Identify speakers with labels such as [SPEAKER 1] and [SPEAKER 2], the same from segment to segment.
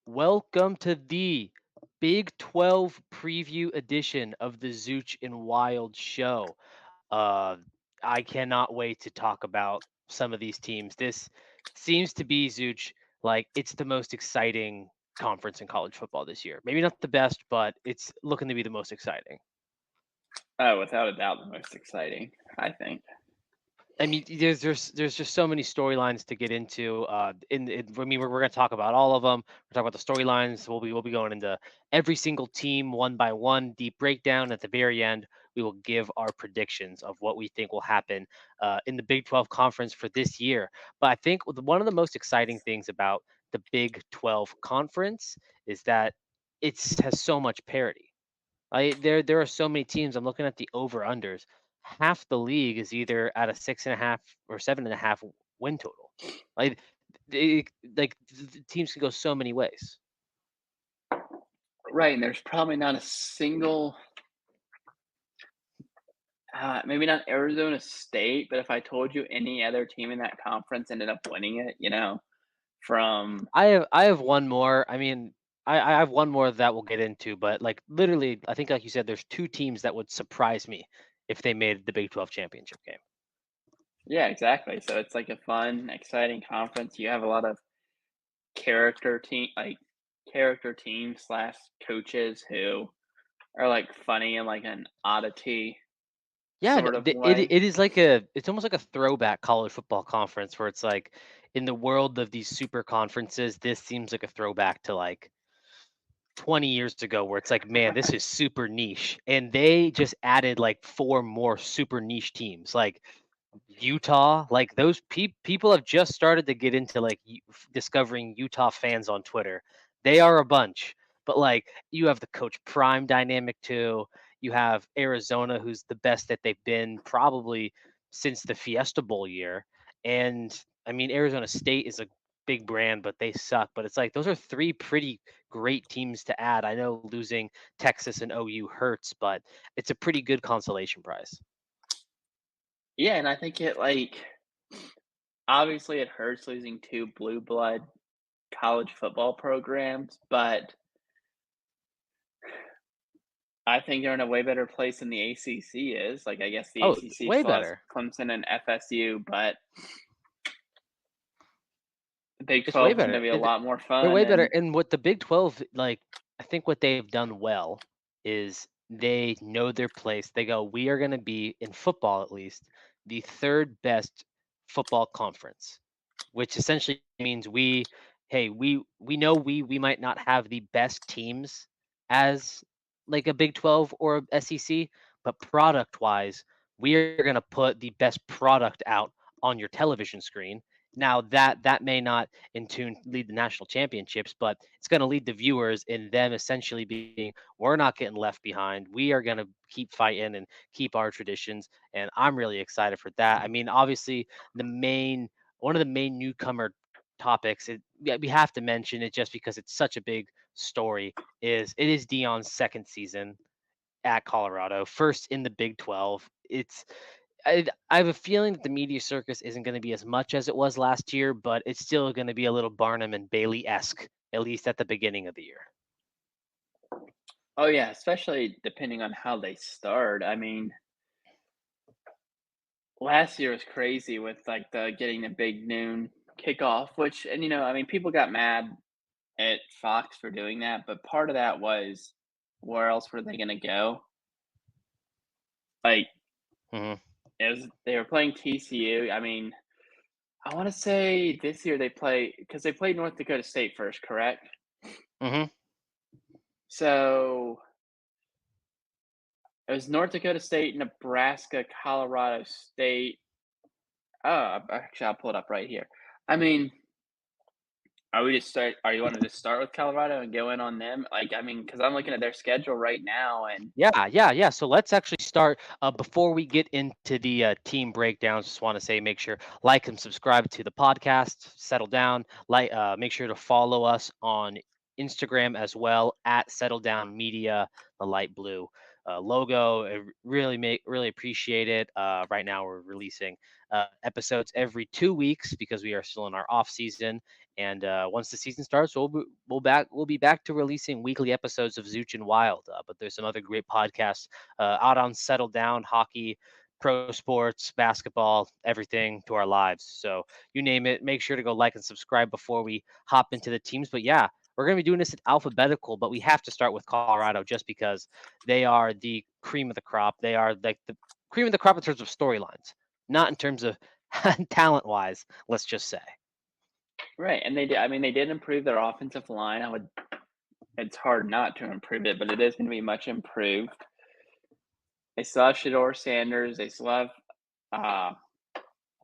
[SPEAKER 1] Welcome to the Big 12 preview edition of the Zooch and Wilde Show. Uh, I cannot wait to talk about some of these teams. This seems to be, Zooch, like it's the most exciting conference in college football this year. Maybe not the best, but it's looking to be the most exciting.
[SPEAKER 2] Oh, without a doubt, the most exciting, I think.
[SPEAKER 1] I mean, there's just so many storylines to get into. I mean, we're going to talk about all of them. We're talking about the storylines. We'll be going into every single team one by one, deep breakdown. At the very end, we will give our predictions of what we think will happen in the Big 12 conference for this year. But I think one of the most exciting things about the Big 12 conference is that it has so much parity. There are so many teams. I'm looking at the over unders. Half the league is either at a 6.5 or 7.5 win total. Like teams can go so many ways.
[SPEAKER 2] Right, and there's probably not a single, maybe not Arizona State, but if I told you any other team in that conference ended up winning it, from
[SPEAKER 1] I have one more. I mean, I have one more that we'll get into, but like literally, I think like you said, there's two teams that would surprise me if they made the Big 12 championship game.
[SPEAKER 2] yeah, exactly. So it's like a fun, exciting conference. You have a lot of character team, like character team slash coaches who are like funny in like an oddity
[SPEAKER 1] Yeah,
[SPEAKER 2] sort of
[SPEAKER 1] it
[SPEAKER 2] way.
[SPEAKER 1] is it's almost like a throwback college football conference where it's like in the world of these super conferences, this seems like a throwback to like 20 years ago where it's like, man, this is super niche. And they just added like four more super niche teams. Like Utah, like those people have just started to get into like discovering Utah fans on Twitter. They are a bunch, but like you have the Coach Prime dynamic too. You have Arizona, who's the best that they've been probably since the Fiesta Bowl year. And I mean, Arizona State is a big brand, but they suck. But it's like those are three pretty great teams to add. I know losing Texas and OU hurts, but it's a pretty good consolation prize.
[SPEAKER 2] Yeah, and I think it like obviously it hurts losing two blue blood college football programs, but I think they're in a way better place than the ACC is. Like, I guess the
[SPEAKER 1] Oh,
[SPEAKER 2] ACC
[SPEAKER 1] way
[SPEAKER 2] still has
[SPEAKER 1] better.
[SPEAKER 2] Clemson and FSU, but the Big
[SPEAKER 1] It's way
[SPEAKER 2] 12 is going to
[SPEAKER 1] better.
[SPEAKER 2] be a lot more
[SPEAKER 1] They're
[SPEAKER 2] fun.
[SPEAKER 1] way better.
[SPEAKER 2] And
[SPEAKER 1] And what the Big 12, like, I think what they've done well is they know their place. They go, we are going to be, in football at least, the third best football conference, which essentially means hey, we know we might not have the best teams as like a Big 12 or a SEC, but product wise, we are going to put the best product out on your television screen. Now that may not in tune lead the national championships, but it's going to lead the viewers in them essentially being, we're not getting left behind. We are going to keep fighting and keep our traditions, and I'm really excited for that. I mean, obviously, the main one of the main newcomer topics, yeah, we have to mention it just because it's such a big story. It is Deion's second season at Colorado, first in the Big 12. I have a feeling that the media circus isn't going to be as much as it was last year, but it's still going to be a little Barnum and Bailey esque, at least at the beginning of the year.
[SPEAKER 2] oh, yeah, especially depending on how they start. I mean, last year was crazy with like the getting the big noon kickoff, which, and I mean, people got mad at Fox for doing that, but part of that was where else were they going to go? Like,
[SPEAKER 1] Hmm.
[SPEAKER 2] they were playing TCU. I mean, I want to say this year they play because they played North Dakota State first, correct?
[SPEAKER 1] Hmm.
[SPEAKER 2] So it was North Dakota State, Nebraska, Colorado State. Oh, actually, I'll pull it up right here. I mean, are we just start? Are you want to just start with Colorado and go in on them? Like, I mean, because I'm looking at their schedule right now, and
[SPEAKER 1] Yeah. So let's actually start. Before we get into the team breakdowns, just want to say make sure like and subscribe to the podcast. Settle down. Make sure to follow us on Instagram as well at Settle Down Media, the light blue logo. Really appreciate it. Right now we're releasing episodes every 2 weeks because we are still in our off season, And once the season starts, we'll be back to releasing weekly episodes of Zooch and Wilde. But there's some other great podcasts out on Settle Down, hockey, pro sports, basketball, everything to our lives. So you name it. Make sure to go like and subscribe before we hop into the teams. But yeah, we're going to be doing this in alphabetical, but we have to start with Colorado just because they are the cream of the crop. They are like the cream of the crop in terms of storylines, not in terms of talent wise, let's just say.
[SPEAKER 2] Right, and they did. I mean, they did improve their offensive line. It's hard not to improve it, but it is going to be much improved. They still have Shedeur Sanders. They still have uh,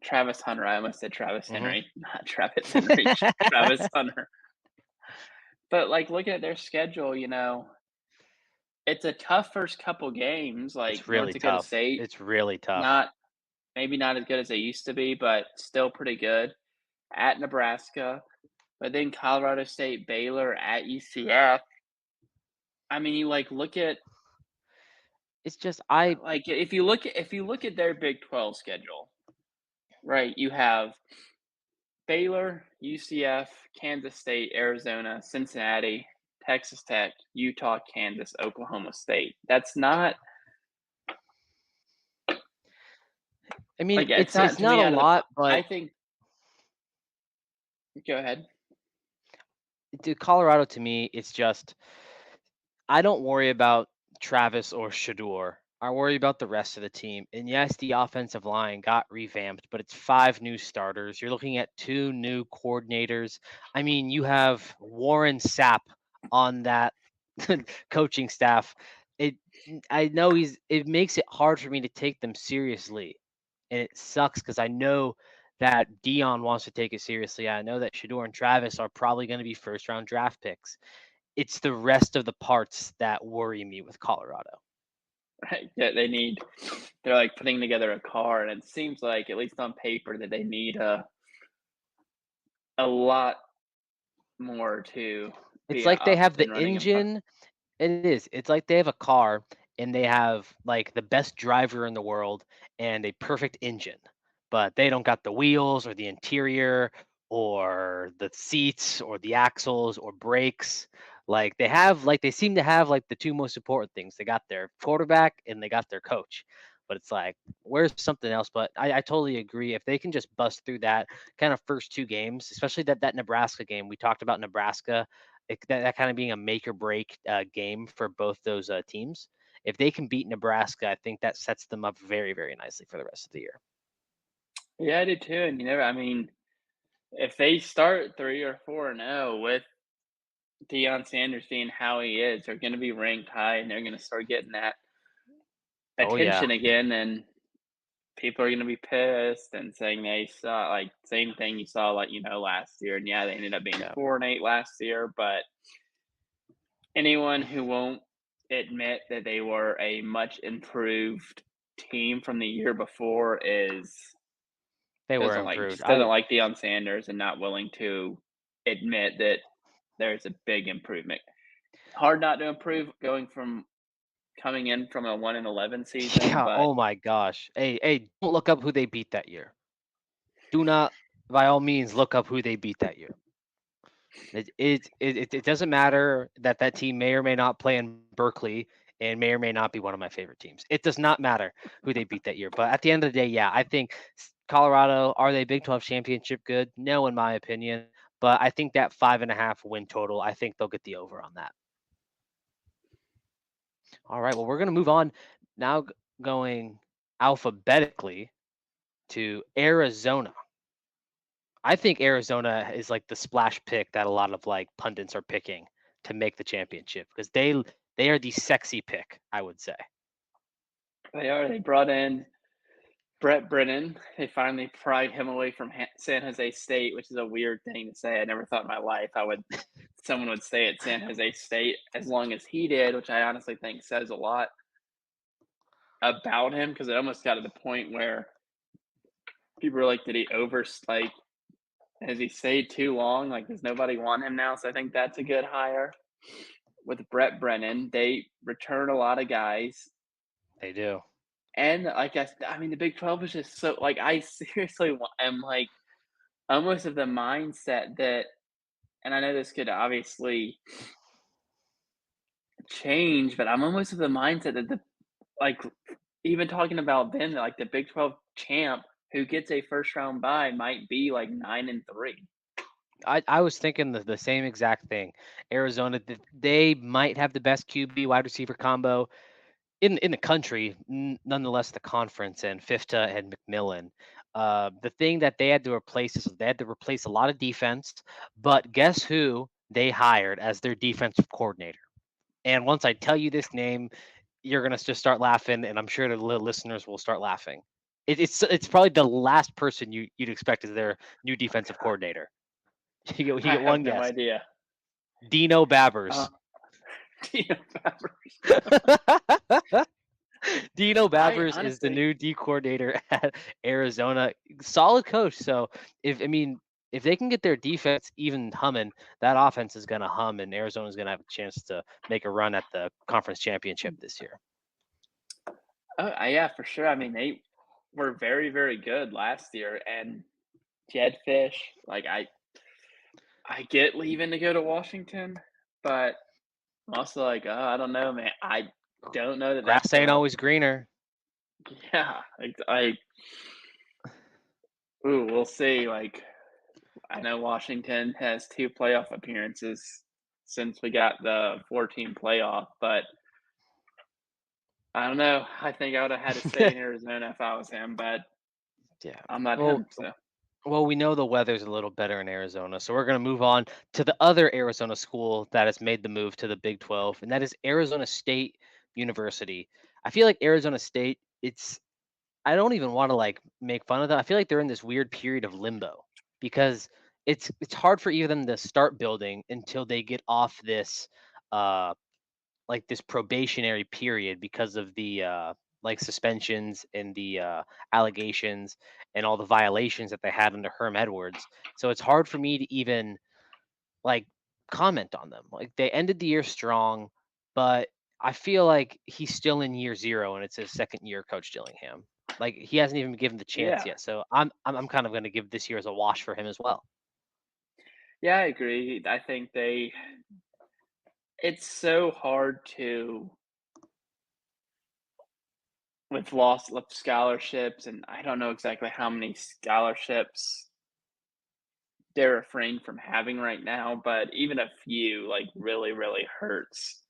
[SPEAKER 2] Travis Hunter. I almost said Travis Henry, not Travis Henry. Travis Hunter. But like looking at their schedule, it's a tough first couple games. Like
[SPEAKER 1] It's really
[SPEAKER 2] North Dakota
[SPEAKER 1] tough.
[SPEAKER 2] State,
[SPEAKER 1] It's really tough.
[SPEAKER 2] maybe not as good as they used to be, but still pretty good. At Nebraska, but then Colorado State, Baylor, at UCF. I mean, you like look at
[SPEAKER 1] It's just
[SPEAKER 2] like if you look at their Big 12 schedule, right? You have Baylor, UCF, Kansas State, Arizona, Cincinnati, Texas Tech, Utah, Kansas, Oklahoma State. That's not.
[SPEAKER 1] I mean,
[SPEAKER 2] Like,
[SPEAKER 1] it's
[SPEAKER 2] not to
[SPEAKER 1] not
[SPEAKER 2] me
[SPEAKER 1] a
[SPEAKER 2] out of the.
[SPEAKER 1] lot,
[SPEAKER 2] I
[SPEAKER 1] but
[SPEAKER 2] think. Go ahead.
[SPEAKER 1] Colorado to me, it's just I don't worry about Travis or Shador. I worry about the rest of the team. And yes, the offensive line got revamped, but it's 5 new starters. You're looking at 2 new coordinators. I mean, you have Warren Sapp on that coaching staff. It I know it makes it hard for me to take them seriously. And it sucks because I know that Deion wants to take it seriously. I know that Shador and Travis are probably going to be first round draft picks. It's the rest of the parts that worry me with Colorado.
[SPEAKER 2] Right. Yeah, they're like putting together a car, and it seems like, at least on paper, that they need a lot more to
[SPEAKER 1] It's
[SPEAKER 2] be
[SPEAKER 1] like they
[SPEAKER 2] up
[SPEAKER 1] have the
[SPEAKER 2] and running.
[SPEAKER 1] engine. It is. It's like they have a car and they have like the best driver in the world and a perfect engine, but they don't got the wheels or the interior or the seats or the axles or brakes. They seem to have like the 2 most important things. They got their quarterback and they got their coach. But it's like, where's something else? But I totally agree. If they can just bust through that kind of first 2 games, especially that Nebraska game, we talked about Nebraska, that kind of being a make or break game for both those teams. If they can beat Nebraska, I think that sets them up very, very nicely for the rest of the year.
[SPEAKER 2] Yeah, I do too. And I mean, if they start 3 or 4-0 with Deion Sanders being how he is, they're going to be ranked high, and they're going to start getting that
[SPEAKER 1] Oh yeah,
[SPEAKER 2] attention again. And people are going to be pissed and saying they saw, like, same thing you saw, like, last year. And yeah, they ended up being
[SPEAKER 1] yeah.
[SPEAKER 2] 4-8 last year, but anyone who won't admit that they were a much improved team from the year before is
[SPEAKER 1] They were
[SPEAKER 2] doesn't like
[SPEAKER 1] improved.
[SPEAKER 2] just doesn't like Deion Sanders and not willing to admit that there's a big improvement. Hard not to improve coming in from a 1-11 season,
[SPEAKER 1] Yeah.
[SPEAKER 2] but
[SPEAKER 1] Oh my gosh. Hey, don't look up who they beat that year. Do not, by all means, look up who they beat that year. It doesn't matter that team may or may not play in Berkeley and may or may not be one of my favorite teams. It does not matter who they beat that year. But at the end of the day, yeah, I think Colorado, are they Big 12 championship good? No, in my opinion. But I think that 5.5 win total, I think they'll get the over on that. All right. Well, we're going to move on now, going alphabetically to Arizona. I think Arizona is like the splash pick that a lot of like pundits are picking to make the championship because they are the sexy pick, I would say.
[SPEAKER 2] they brought in Brett Brennan. They finally pried him away from San Jose State, which is a weird thing to say. I never thought in my life someone would stay at San Jose State as long as he did, which I honestly think says a lot about him, because it almost got to the point where people were like, did he has he stayed too long? Like, does nobody want him now? So I think that's a good hire. With Brett Brennan, they return a lot of guys.
[SPEAKER 1] They do.
[SPEAKER 2] And like I mean, the Big 12 is just so, like, I seriously am like almost of the mindset that and I know this could obviously change, but I'm almost of the mindset that like, even talking about them, like, the Big 12 champ who gets a first round bye might be, like, 9-3.
[SPEAKER 1] I was thinking the same exact thing. Arizona, they might have the best QB wide receiver combo in the country, nonetheless the conference, and Fifta and McMillan. The thing that they had to replace is they had to replace a lot of defense, but guess who they hired as their defensive coordinator? And once I tell you this name, you're gonna just start laughing, and I'm sure the listeners will start laughing. It's probably the last person you'd expect as their new defensive coordinator. You
[SPEAKER 2] I
[SPEAKER 1] get one
[SPEAKER 2] have no
[SPEAKER 1] guess.
[SPEAKER 2] idea.
[SPEAKER 1] Dino
[SPEAKER 2] Uh,
[SPEAKER 1] Babbers.
[SPEAKER 2] Dino Favre.
[SPEAKER 1] Dino
[SPEAKER 2] I
[SPEAKER 1] Babbers is the
[SPEAKER 2] honestly
[SPEAKER 1] new D coordinator at Arizona. Solid coach. So if they can get their defense even humming, that offense is gonna hum, and Arizona's gonna have a chance to make a run at the conference championship this year.
[SPEAKER 2] yeah, for sure. I mean, they were very, very good last year, and Jed Fish, like, I get leaving to go to Washington, but I'm also like, I don't know, man. I don't know that that's
[SPEAKER 1] Grass ain't
[SPEAKER 2] the
[SPEAKER 1] always greener.
[SPEAKER 2] yeah, like, ooh, we'll see, like, I know Washington has 2 playoff appearances since we got the 14 playoff, but I don't know. I think I would have had to stay in Arizona if I was him, but
[SPEAKER 1] Yeah.
[SPEAKER 2] I'm not
[SPEAKER 1] Well,
[SPEAKER 2] him, so
[SPEAKER 1] well, we know the weather's a little better in Arizona, so we're going to move on to the other Arizona school that has made the move to the Big 12, and that is Arizona State University. I feel like Arizona State, I don't even want to like make fun of them. I feel like they're in this weird period of limbo because it's hard for even them to start building until they get off this uh like this probationary period because of the like suspensions and the allegations and all the violations that they had under Herm Edwards. So it's hard for me to even like comment on them. Like they ended the year strong, but I feel like he's still in year zero and it's his second year coach Dillingham. Like he hasn't even been given the chance
[SPEAKER 2] yeah.
[SPEAKER 1] yet. So I'm kind of going to give this year as a wash for him as well.
[SPEAKER 2] Yeah, I agree. I think it's so hard to with loss of scholarships, and I don't know exactly how many scholarships they're refrained from having right now, but even a few, like, really, really hurts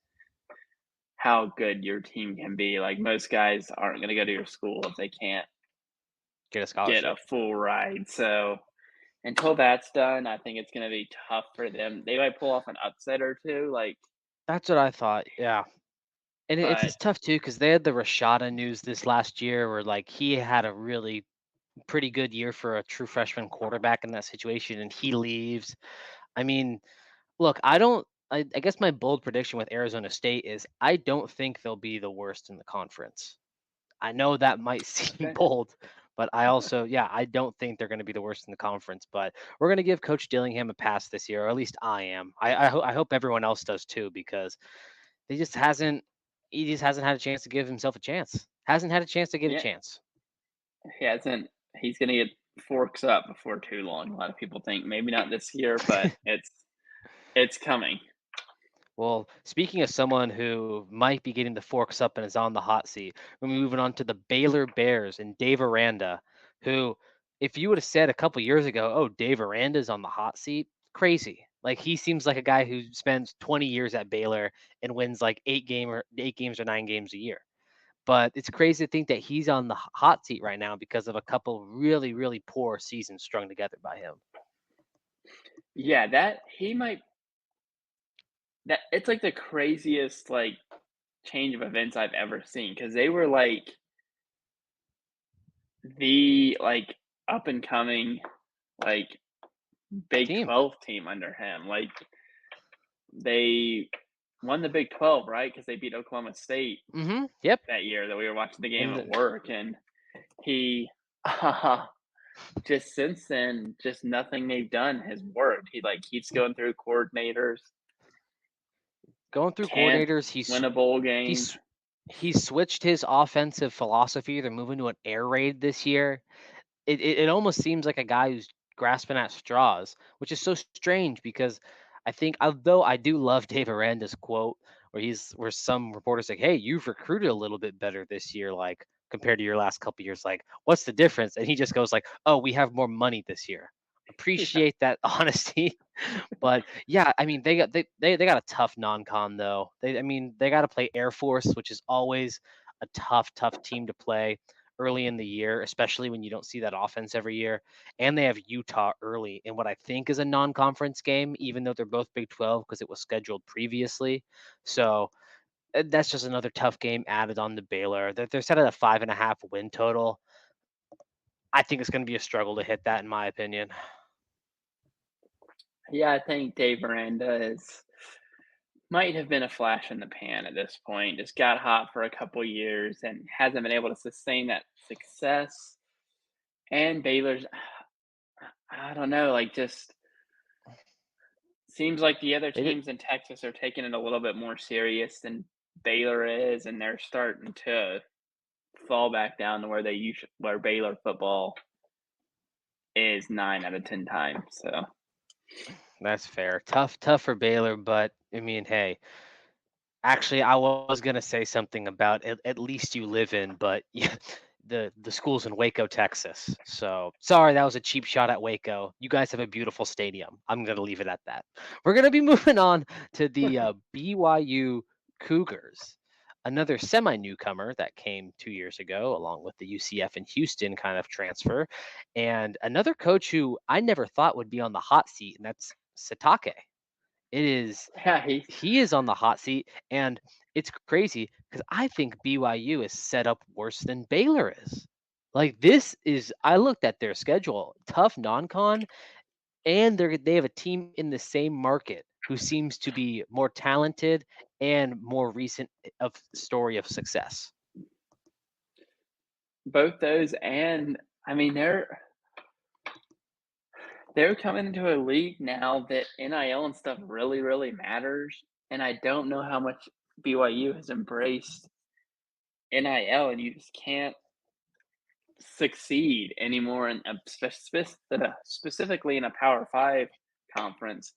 [SPEAKER 2] how good your team can be. Like, most guys aren't gonna go to your school if they can't
[SPEAKER 1] Get a
[SPEAKER 2] get a
[SPEAKER 1] scholarship.
[SPEAKER 2] full ride, so until that's done, I think it's gonna be tough for them. They might pull off an upset or 2, like,
[SPEAKER 1] That's what I thought. Yeah. And
[SPEAKER 2] but
[SPEAKER 1] it's tough too because they had the Rashada news this last year where like he had a really pretty good year for a true freshman quarterback in that situation and he leaves. I mean, look, I guess my bold prediction with Arizona State is I don't think they'll be the worst in the conference. I know that might seem
[SPEAKER 2] okay.
[SPEAKER 1] bold, but I also, yeah, I don't think they're going to be the worst in the conference. But we're going to give Coach Dillingham a pass this year, or at least I am. I hope everyone else does too, because he just hasn't had a chance to give himself a chance. Hasn't had a chance to get a
[SPEAKER 2] Yeah,
[SPEAKER 1] chance.
[SPEAKER 2] he hasn't he's gonna get forks up before too long. A lot of people think maybe not this year, but it's coming.
[SPEAKER 1] Well, speaking of someone who might be getting the forks up and is on the hot seat, we're moving on to the Baylor Bears and Dave Aranda, who, if you would have said a couple years ago, oh, Dave Aranda's on the hot seat, crazy. Like he seems like a guy who spends 20 years at Baylor and wins like 8 games or 9 games a year. But it's crazy to think that he's on the hot seat right now because of a couple really, really poor seasons strung together by him.
[SPEAKER 2] Yeah, that he might that it's like the craziest like change of events I've ever seen because they were like the like up and coming like Big
[SPEAKER 1] Team.
[SPEAKER 2] 12 team under him. Like they won the Big 12, right? Because they beat Oklahoma State
[SPEAKER 1] Mm-hmm. Yep.
[SPEAKER 2] that year that we were watching the game
[SPEAKER 1] And
[SPEAKER 2] at work, and he just since then, just nothing they've done has worked. He like keeps going through coordinators,
[SPEAKER 1] going through
[SPEAKER 2] can't
[SPEAKER 1] coordinators,
[SPEAKER 2] win a bowl game.
[SPEAKER 1] he's he switched his offensive philosophy. They're moving to an air raid this year. It almost seems like a guy who's grasping at straws, which is so strange because I think, although I do love Dave Aranda's quote where some reporters like, "Hey, you've recruited a little bit better this year, like compared to your last couple years. Like, what's the difference?" And he just goes like, "Oh, we have more money this year."
[SPEAKER 2] Yeah.
[SPEAKER 1] Appreciate that honesty. But yeah, I mean, they got a tough non-con though. They got to play Air Force, which is always a tough team to play early in the year, especially when you don't see that offense every year. And they have Utah early in what I think is a non-conference game, even though they're both Big 12 because it was scheduled previously. So that's just another tough game added on to Baylor. They're set at a 5.5 win total. I think it's going to be a struggle to hit that, in my opinion.
[SPEAKER 2] Yeah, I think Dave Aranda might have been a flash in the pan at this point. Just got hot for a couple years and hasn't been able to sustain that success. And Baylor's, I don't know, like just seems like the other
[SPEAKER 1] They did,
[SPEAKER 2] teams in Texas are taking it a little bit more serious than Baylor is, and they're starting to fall back down to where Baylor football is 9 out of 10 times. So
[SPEAKER 1] that's fair. Tough for Baylor, but I mean, hey, actually, I was gonna say something about at least you live in, but yeah, the school's in Waco, Texas. So sorry, that was a cheap shot at Waco. You guys have a beautiful stadium. I'm gonna leave it at that. We're gonna be moving on to the BYU Cougars, another semi newcomer that came 2 years ago, along with the UCF and Houston kind of transfer, and another coach who I never thought would be on the hot seat, and that's Satake. It is
[SPEAKER 2] yeah,
[SPEAKER 1] he is on the hot seat, and it's crazy because I think BYU is set up worse than Baylor is. Like this is, I looked at their schedule, tough non-con, and they have a team in the same market who seems to be more talented and more recent of story of success.
[SPEAKER 2] both those, and I mean they're coming into a league now that NIL and stuff really matters, and I don't know how much BYU has embraced NIL, and you just can't succeed anymore in specifically in a Power 5 conference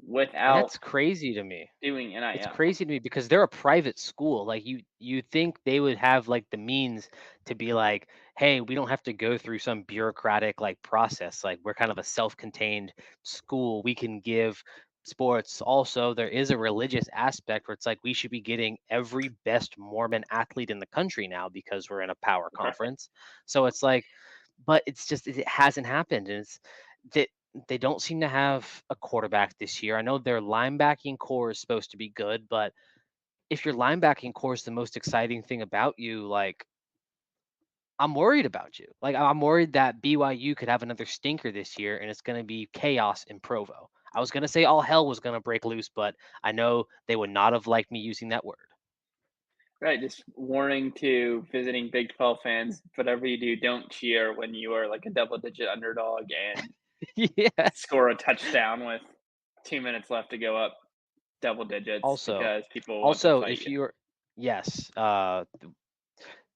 [SPEAKER 1] And
[SPEAKER 2] without
[SPEAKER 1] that's crazy to me.
[SPEAKER 2] doing
[SPEAKER 1] It's
[SPEAKER 2] NIL.
[SPEAKER 1] crazy to me because they're a private school. Like you think they would have like the means to be like, hey, we don't have to go through some bureaucratic like process. Like we're kind of a self-contained school. We can give sports. Also, there is a religious aspect where it's like we should be getting every best Mormon athlete in the country now because we're in a power
[SPEAKER 2] Right.
[SPEAKER 1] conference. So it's like, but it's just it hasn't happened. And it's that they don't seem to have a quarterback this year. I know their linebacking core is supposed to be good, but if your linebacking core is the most exciting thing about you, like I'm worried about you. Like I'm worried that BYU could have another stinker this year and it's going to be chaos in Provo. I was going to say all hell was going to break loose, but I know they would not have liked me using that word.
[SPEAKER 2] Right, just warning to visiting Big 12 fans, whatever you do, don't cheer when you are like a double-digit underdog and
[SPEAKER 1] Yes.
[SPEAKER 2] score a touchdown with 2 minutes left to go up double digits
[SPEAKER 1] Also,
[SPEAKER 2] because people want to
[SPEAKER 1] also
[SPEAKER 2] fight
[SPEAKER 1] if
[SPEAKER 2] you.
[SPEAKER 1] you're yes,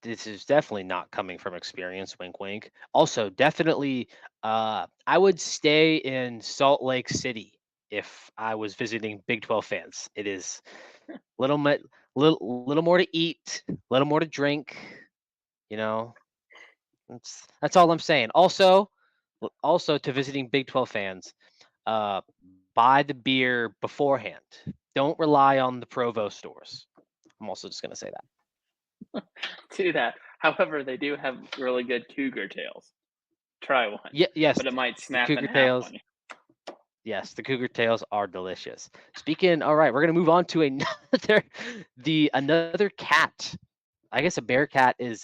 [SPEAKER 1] this is definitely not coming from experience, wink wink. Also, definitely I would stay in Salt Lake City if I was visiting Big 12 fans. It is little little more to eat, little more to drink, you know. That's all I'm saying. Also to visiting Big 12 fans, uh buy the beer beforehand. Don't rely on the Provo stores. I'm also just going to say that.
[SPEAKER 2] Do that. However, they do have really good cougar tails. Try one,
[SPEAKER 1] Yes,
[SPEAKER 2] but it might
[SPEAKER 1] the
[SPEAKER 2] snap in
[SPEAKER 1] Cougar
[SPEAKER 2] half
[SPEAKER 1] tails.
[SPEAKER 2] on you.
[SPEAKER 1] Yes, the cougar tails are delicious. Speaking, all right, we're gonna move on to another another cat. I guess a bear cat is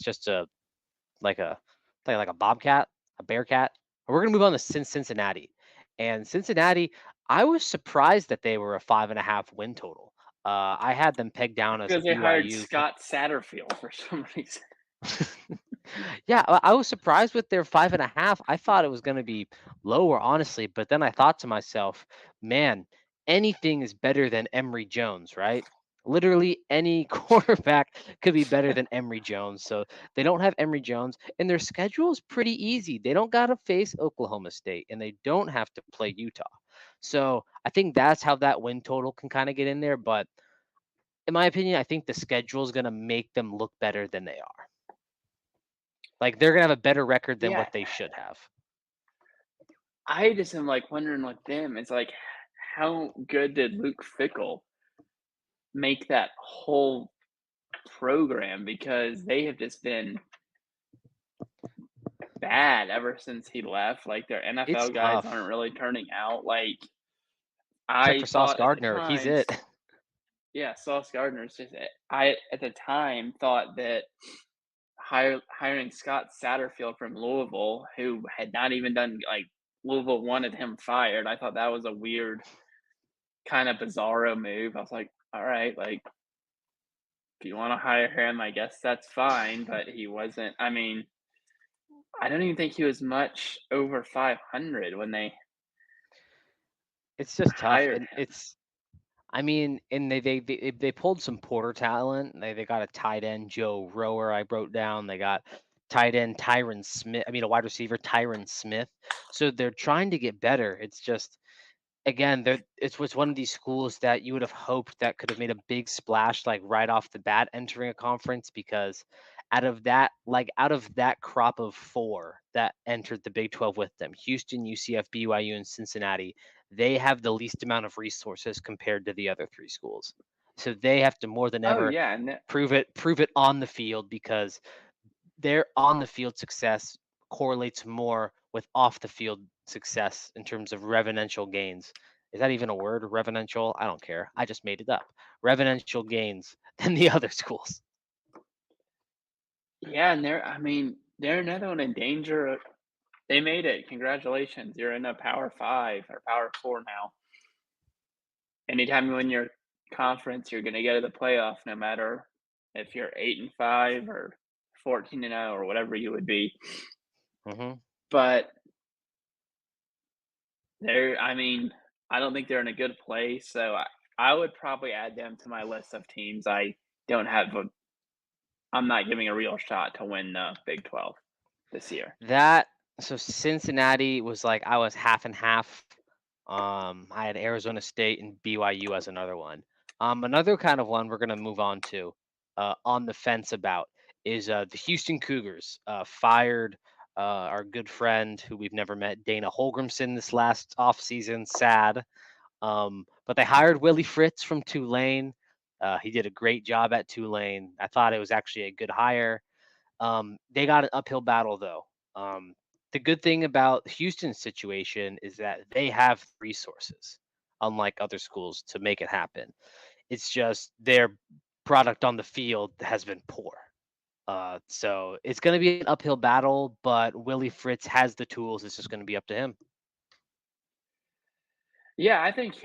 [SPEAKER 1] just a like a like a bobcat, a bear cat. We're gonna move on to Cincinnati, and Cincinnati. I was surprised that they were a 5.5 win total. I had them pegged down as a
[SPEAKER 2] Because they hired
[SPEAKER 1] BYU.
[SPEAKER 2] Scott Satterfield for some reason.
[SPEAKER 1] Yeah, I was surprised with their 5.5. I thought it was going to be lower, honestly. But then I thought to myself, man, anything is better than Emory Jones, right? Literally any quarterback could be better than Emory Jones. So they don't have Emory Jones, and their schedule is pretty easy. They don't got to face Oklahoma State, and they don't have to play Utah. So I think that's how that win total can kind of get in there. But in my opinion, I think the schedule is going to make them look better than they are. Like they're going to have a better record than
[SPEAKER 2] Yeah,
[SPEAKER 1] what they should have.
[SPEAKER 2] I just am like wondering with them, it's like how good did Luke Fickle make that whole program because they have just been bad ever since he left. Like their
[SPEAKER 1] It's
[SPEAKER 2] NFL guys aren't
[SPEAKER 1] tough,
[SPEAKER 2] really turning out. Like
[SPEAKER 1] except for
[SPEAKER 2] I
[SPEAKER 1] Sauce
[SPEAKER 2] thought at the
[SPEAKER 1] Gardner. He's
[SPEAKER 2] time,
[SPEAKER 1] it.
[SPEAKER 2] yeah, Sauce Gardner's just I at the time thought that hiring Scott Satterfield from Louisville, who had not even done like Louisville wanted him fired. I thought that was a weird kind of bizarro move. I was like, all right, like if you want to hire him, I guess that's fine. But he wasn't. I mean, I don't even think he was much over 500 when they
[SPEAKER 1] It's just tough,
[SPEAKER 2] hired
[SPEAKER 1] and
[SPEAKER 2] him.
[SPEAKER 1] it's. I mean, and they pulled some Porter talent. They got a tight end Joe Rower. I wrote down. They got tight end Tyron Smith. I mean, a wide receiver Tyron Smith. So they're trying to get better. It's just again, it was one of these schools that you would have hoped that could have made a big splash like right off the bat entering a conference because out of that crop of four that entered the Big 12 with them, Houston, UCF, BYU, and Cincinnati, they have the least amount of resources compared to the other three schools. So they have to more than
[SPEAKER 2] Oh
[SPEAKER 1] ever
[SPEAKER 2] yeah, and
[SPEAKER 1] prove it on the field because their on the field success correlates more with off the field success in terms of revenential gains. Is that even a word? Revenential? I don't care. I just made it up. Revenential gains than the other schools.
[SPEAKER 2] yeah, and they're I mean they're another one in danger. They made it. Congratulations, you're in a Power Five or Power Four now. Anytime you win your conference, you're gonna go to the playoff, no matter if you're 8-5 or 14-0 or whatever you would be.
[SPEAKER 1] Hmm.
[SPEAKER 2] But I mean, I don't think they're in a good place. So I would probably add them to my list of teams. I don't have a. I'm not giving a real shot to win the Big 12 this year.
[SPEAKER 1] That so Cincinnati was like I was half and half. I had Arizona State and BYU as another one. Another kind of one we're gonna move on to, on the fence about is the Houston Cougars fired our good friend who we've never met, Dana Holgrimson, this last offseason. Sad, but they hired Willie Fritz from Tulane. He did a great job at Tulane. I thought it was actually a good hire. They got an uphill battle though. The good thing about Houston's situation is that they have resources, unlike other schools, to make it happen. It's just their product on the field has been poor. So it's going to be an uphill battle, but Willie Fritz has the tools. It's just going to be up to him.
[SPEAKER 2] Yeah, I think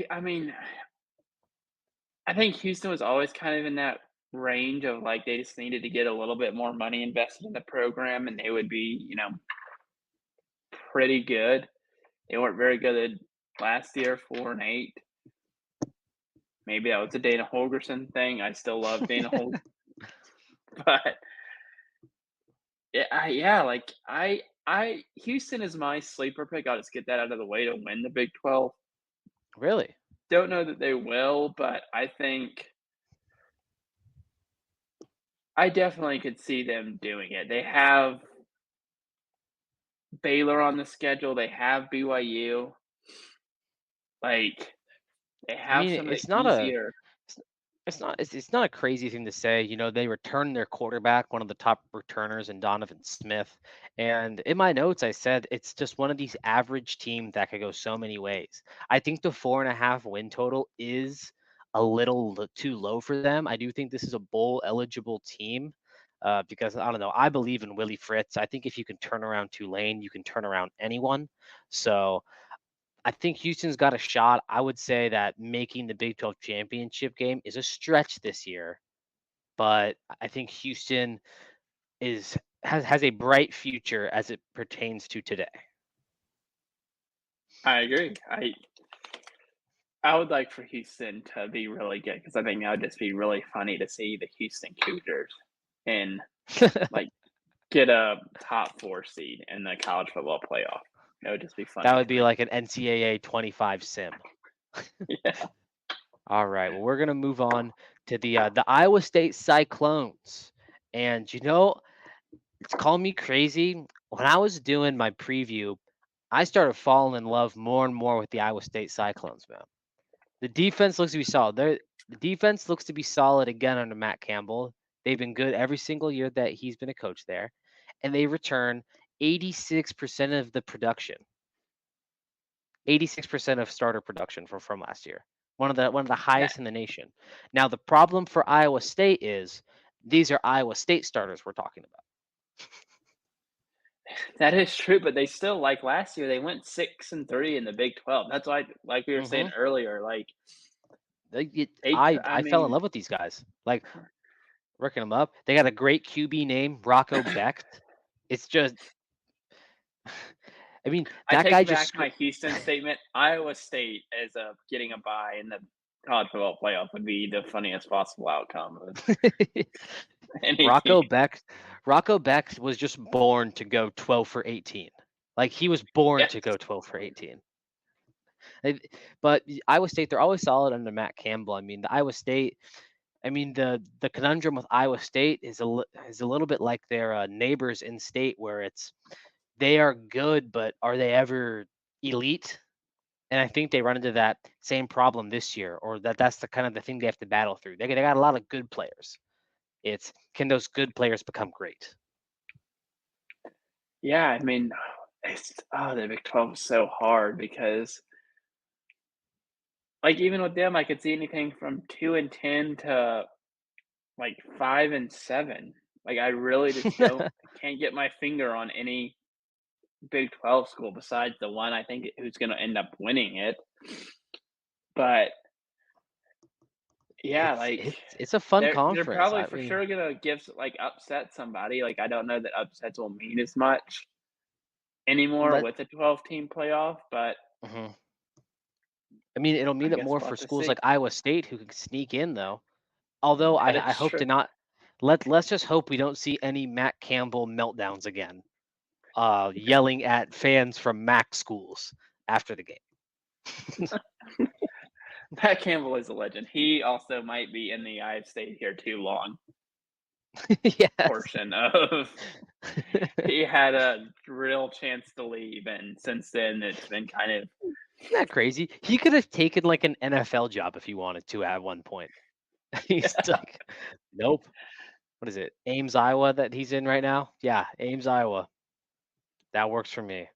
[SPEAKER 2] Houston was always kind of in that range of like they just needed to get a little bit more money invested in the program, and they would be, pretty good. They weren't very good last year, 4-8. Maybe that was a Dana Holgerson thing. I still love Dana Holgerson, but yeah, like I Houston is my sleeper pick. I'll just get that out of the way to win the Big 12.
[SPEAKER 1] Really?
[SPEAKER 2] Don't know that they will, but I definitely could see them doing it. They have Baylor on the schedule. They have BYU. Like they
[SPEAKER 1] I
[SPEAKER 2] have
[SPEAKER 1] mean,
[SPEAKER 2] some of the
[SPEAKER 1] it's not a
[SPEAKER 2] easier.
[SPEAKER 1] it's, it's not a crazy thing to say. They returned their quarterback, one of the top returners in Donovan Smith. And in my notes, I said it's just one of these average teams that could go so many ways. I think the 4.5 win total is a little too low for them. I do think this is a bowl eligible team. Because I don't know, I believe in Willie Fritz. I think if you can turn around Tulane, you can turn around anyone. So I think Houston's got a shot. I would say that making the Big 12 championship game is a stretch this year, but I think Houston has a bright future as it pertains to today.
[SPEAKER 2] I agree. I would like for Houston to be really good because I think that would just be really funny to see the Houston Cougars and, like, get a top 4 seed in the college football playoff. That would just be
[SPEAKER 1] That
[SPEAKER 2] funny
[SPEAKER 1] would
[SPEAKER 2] to
[SPEAKER 1] be
[SPEAKER 2] me.
[SPEAKER 1] like an NCAA 25 sim.
[SPEAKER 2] Yeah.
[SPEAKER 1] All right. Well, we're gonna move on to the Iowa State Cyclones, and it's calling me crazy. When I was doing my preview, I started falling in love more and more with the Iowa State Cyclones, man. The defense looks to be solid. The defense looks to be solid again under Matt Campbell. They've been good every single year that he's been a coach there, and they return 86% of the production. 86% of starter production from last year. One of the
[SPEAKER 2] That
[SPEAKER 1] highest in the nation. Now the problem for Iowa State is these are Iowa State starters we're talking about.
[SPEAKER 2] that is true, but they still like last year, they went 6-3 in the Big 12. That's why, like we were saying
[SPEAKER 1] Mhm.
[SPEAKER 2] earlier, like, they
[SPEAKER 1] I
[SPEAKER 2] I
[SPEAKER 1] fell in
[SPEAKER 2] mean,
[SPEAKER 1] love with these guys. Like working them up. They got a great QB name, Rocco Becht. It's just I mean,
[SPEAKER 2] I
[SPEAKER 1] that guy
[SPEAKER 2] take
[SPEAKER 1] just
[SPEAKER 2] back my Houston statement. Iowa State as a getting a bye in the college football playoff would be the funniest possible outcome of any team.
[SPEAKER 1] Rocco Becht Rocco Becht was just born to go 12 for 18. Like he was born
[SPEAKER 2] Yeah.
[SPEAKER 1] to go 12 for 18. But Iowa State, they're always solid under Matt Campbell. I mean, the conundrum with Iowa State is a little bit like their neighbors in state, where they are good, but are they ever elite? And I think they run into that same problem this year, or that's the kind of the thing they have to battle through. They got a lot of good players. It's can those good players become great?
[SPEAKER 2] Yeah, I mean, the Big 12 is so hard because, like, even with them, I could see anything from 2-10 to, like, 5-7. Like, I really just can't get my finger on any Big 12 school besides the one I think who's gonna end up winning it. But, yeah,
[SPEAKER 1] It's
[SPEAKER 2] like,
[SPEAKER 1] it's it's a fun
[SPEAKER 2] they're
[SPEAKER 1] conference.
[SPEAKER 2] probably
[SPEAKER 1] I
[SPEAKER 2] for
[SPEAKER 1] mean,
[SPEAKER 2] sure gonna upset somebody. Like, I don't know that upsets will mean as much anymore
[SPEAKER 1] let
[SPEAKER 2] with a 12-team playoff, but
[SPEAKER 1] mhm. I mean, it'll
[SPEAKER 2] I
[SPEAKER 1] mean it
[SPEAKER 2] guess
[SPEAKER 1] more
[SPEAKER 2] we'll
[SPEAKER 1] for
[SPEAKER 2] have to
[SPEAKER 1] schools
[SPEAKER 2] see.
[SPEAKER 1] like Iowa State who can sneak in though. Although
[SPEAKER 2] That
[SPEAKER 1] I
[SPEAKER 2] is
[SPEAKER 1] hope to
[SPEAKER 2] true.
[SPEAKER 1] not let's just hope we don't see any Matt Campbell meltdowns again. Yelling at fans from MAC schools after the game.
[SPEAKER 2] Pat Campbell is a legend. He also might be in the "I've stayed here too long"
[SPEAKER 1] Yes.
[SPEAKER 2] portion of he had a real chance to leave, and since then, it's been kind of
[SPEAKER 1] Isn't that crazy? He could have taken like an NFL job if he wanted to at one point. He's like, nope. What is it? Ames, Iowa that he's in right now? Yeah, Ames, Iowa. That works for me.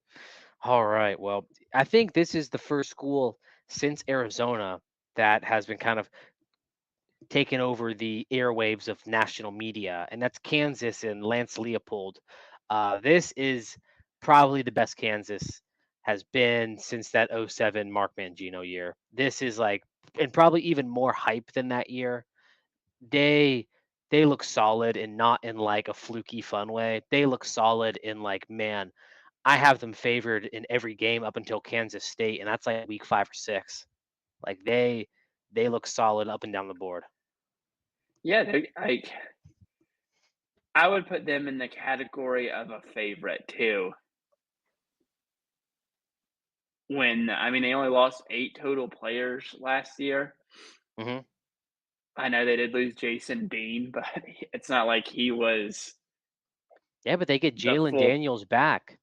[SPEAKER 1] All right. Well, I think this is the first school since Arizona that has been kind of taken over the airwaves of national media, and that's Kansas and Lance Leopold. This is probably the best Kansas has been since that '07 Mark Mangino year. This is like, and probably even more hype than that year. They they look solid and not in like a fluky fun way. They look solid in like, man, I have them favored in every game up until Kansas State, and that's like week 5 or 6. Like they look solid up and down the board.
[SPEAKER 2] yeah, they like, I would put them in the category of a favorite too. When I mean, they only lost 8 total players last year.
[SPEAKER 1] Hmm.
[SPEAKER 2] I know they did lose Jason Bean, but it's not like he was
[SPEAKER 1] Yeah, but they get
[SPEAKER 2] the
[SPEAKER 1] Jalen
[SPEAKER 2] full.
[SPEAKER 1] Daniels back.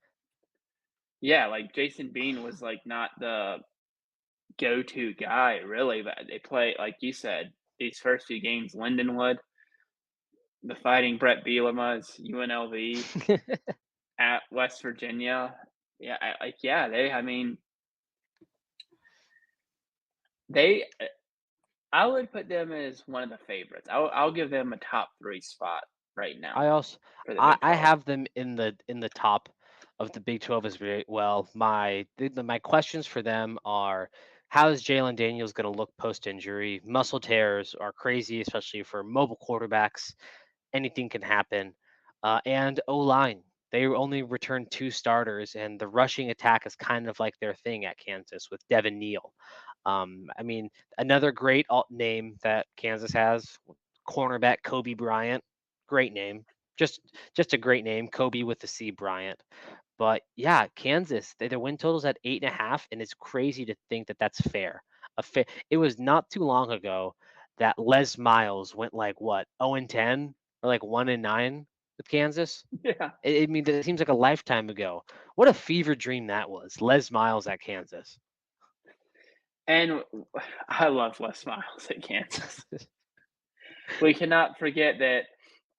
[SPEAKER 2] Yeah, like, Jason Bean was, like, not the go-to guy, really, but they play like you said, these first few games, Lindenwood, the Fighting Brett Bielema's, UNLV, at West Virginia. Yeah, I mean, they I would put them as one of the favorites. I'll give them a top 3 spot right now
[SPEAKER 1] I also
[SPEAKER 2] for the Big
[SPEAKER 1] I
[SPEAKER 2] 12.
[SPEAKER 1] have them in the top of the Big 12 as very well. My questions for them are how is Jalen Daniels going to look post injury? Muscle tears are crazy, especially for mobile quarterbacks. Anything can happen. And O line. They only returned 2 starters, and the rushing attack is kind of like their thing at Kansas with Devin Neal. I mean, another great alt name that Kansas has, cornerback Kobe Bryant. Great name. Just a great name, Kobe with the C Bryant. But yeah, Kansas, their win total's at 8.5, and it's crazy to think that that's fair. It was not too long ago that Les Miles went like what 0-10 or like 1-9 with Kansas.
[SPEAKER 2] Yeah.
[SPEAKER 1] I mean, it seems like a lifetime ago. What a fever dream that was, Les Miles at Kansas.
[SPEAKER 2] And I love Les Miles at Kansas. We cannot forget that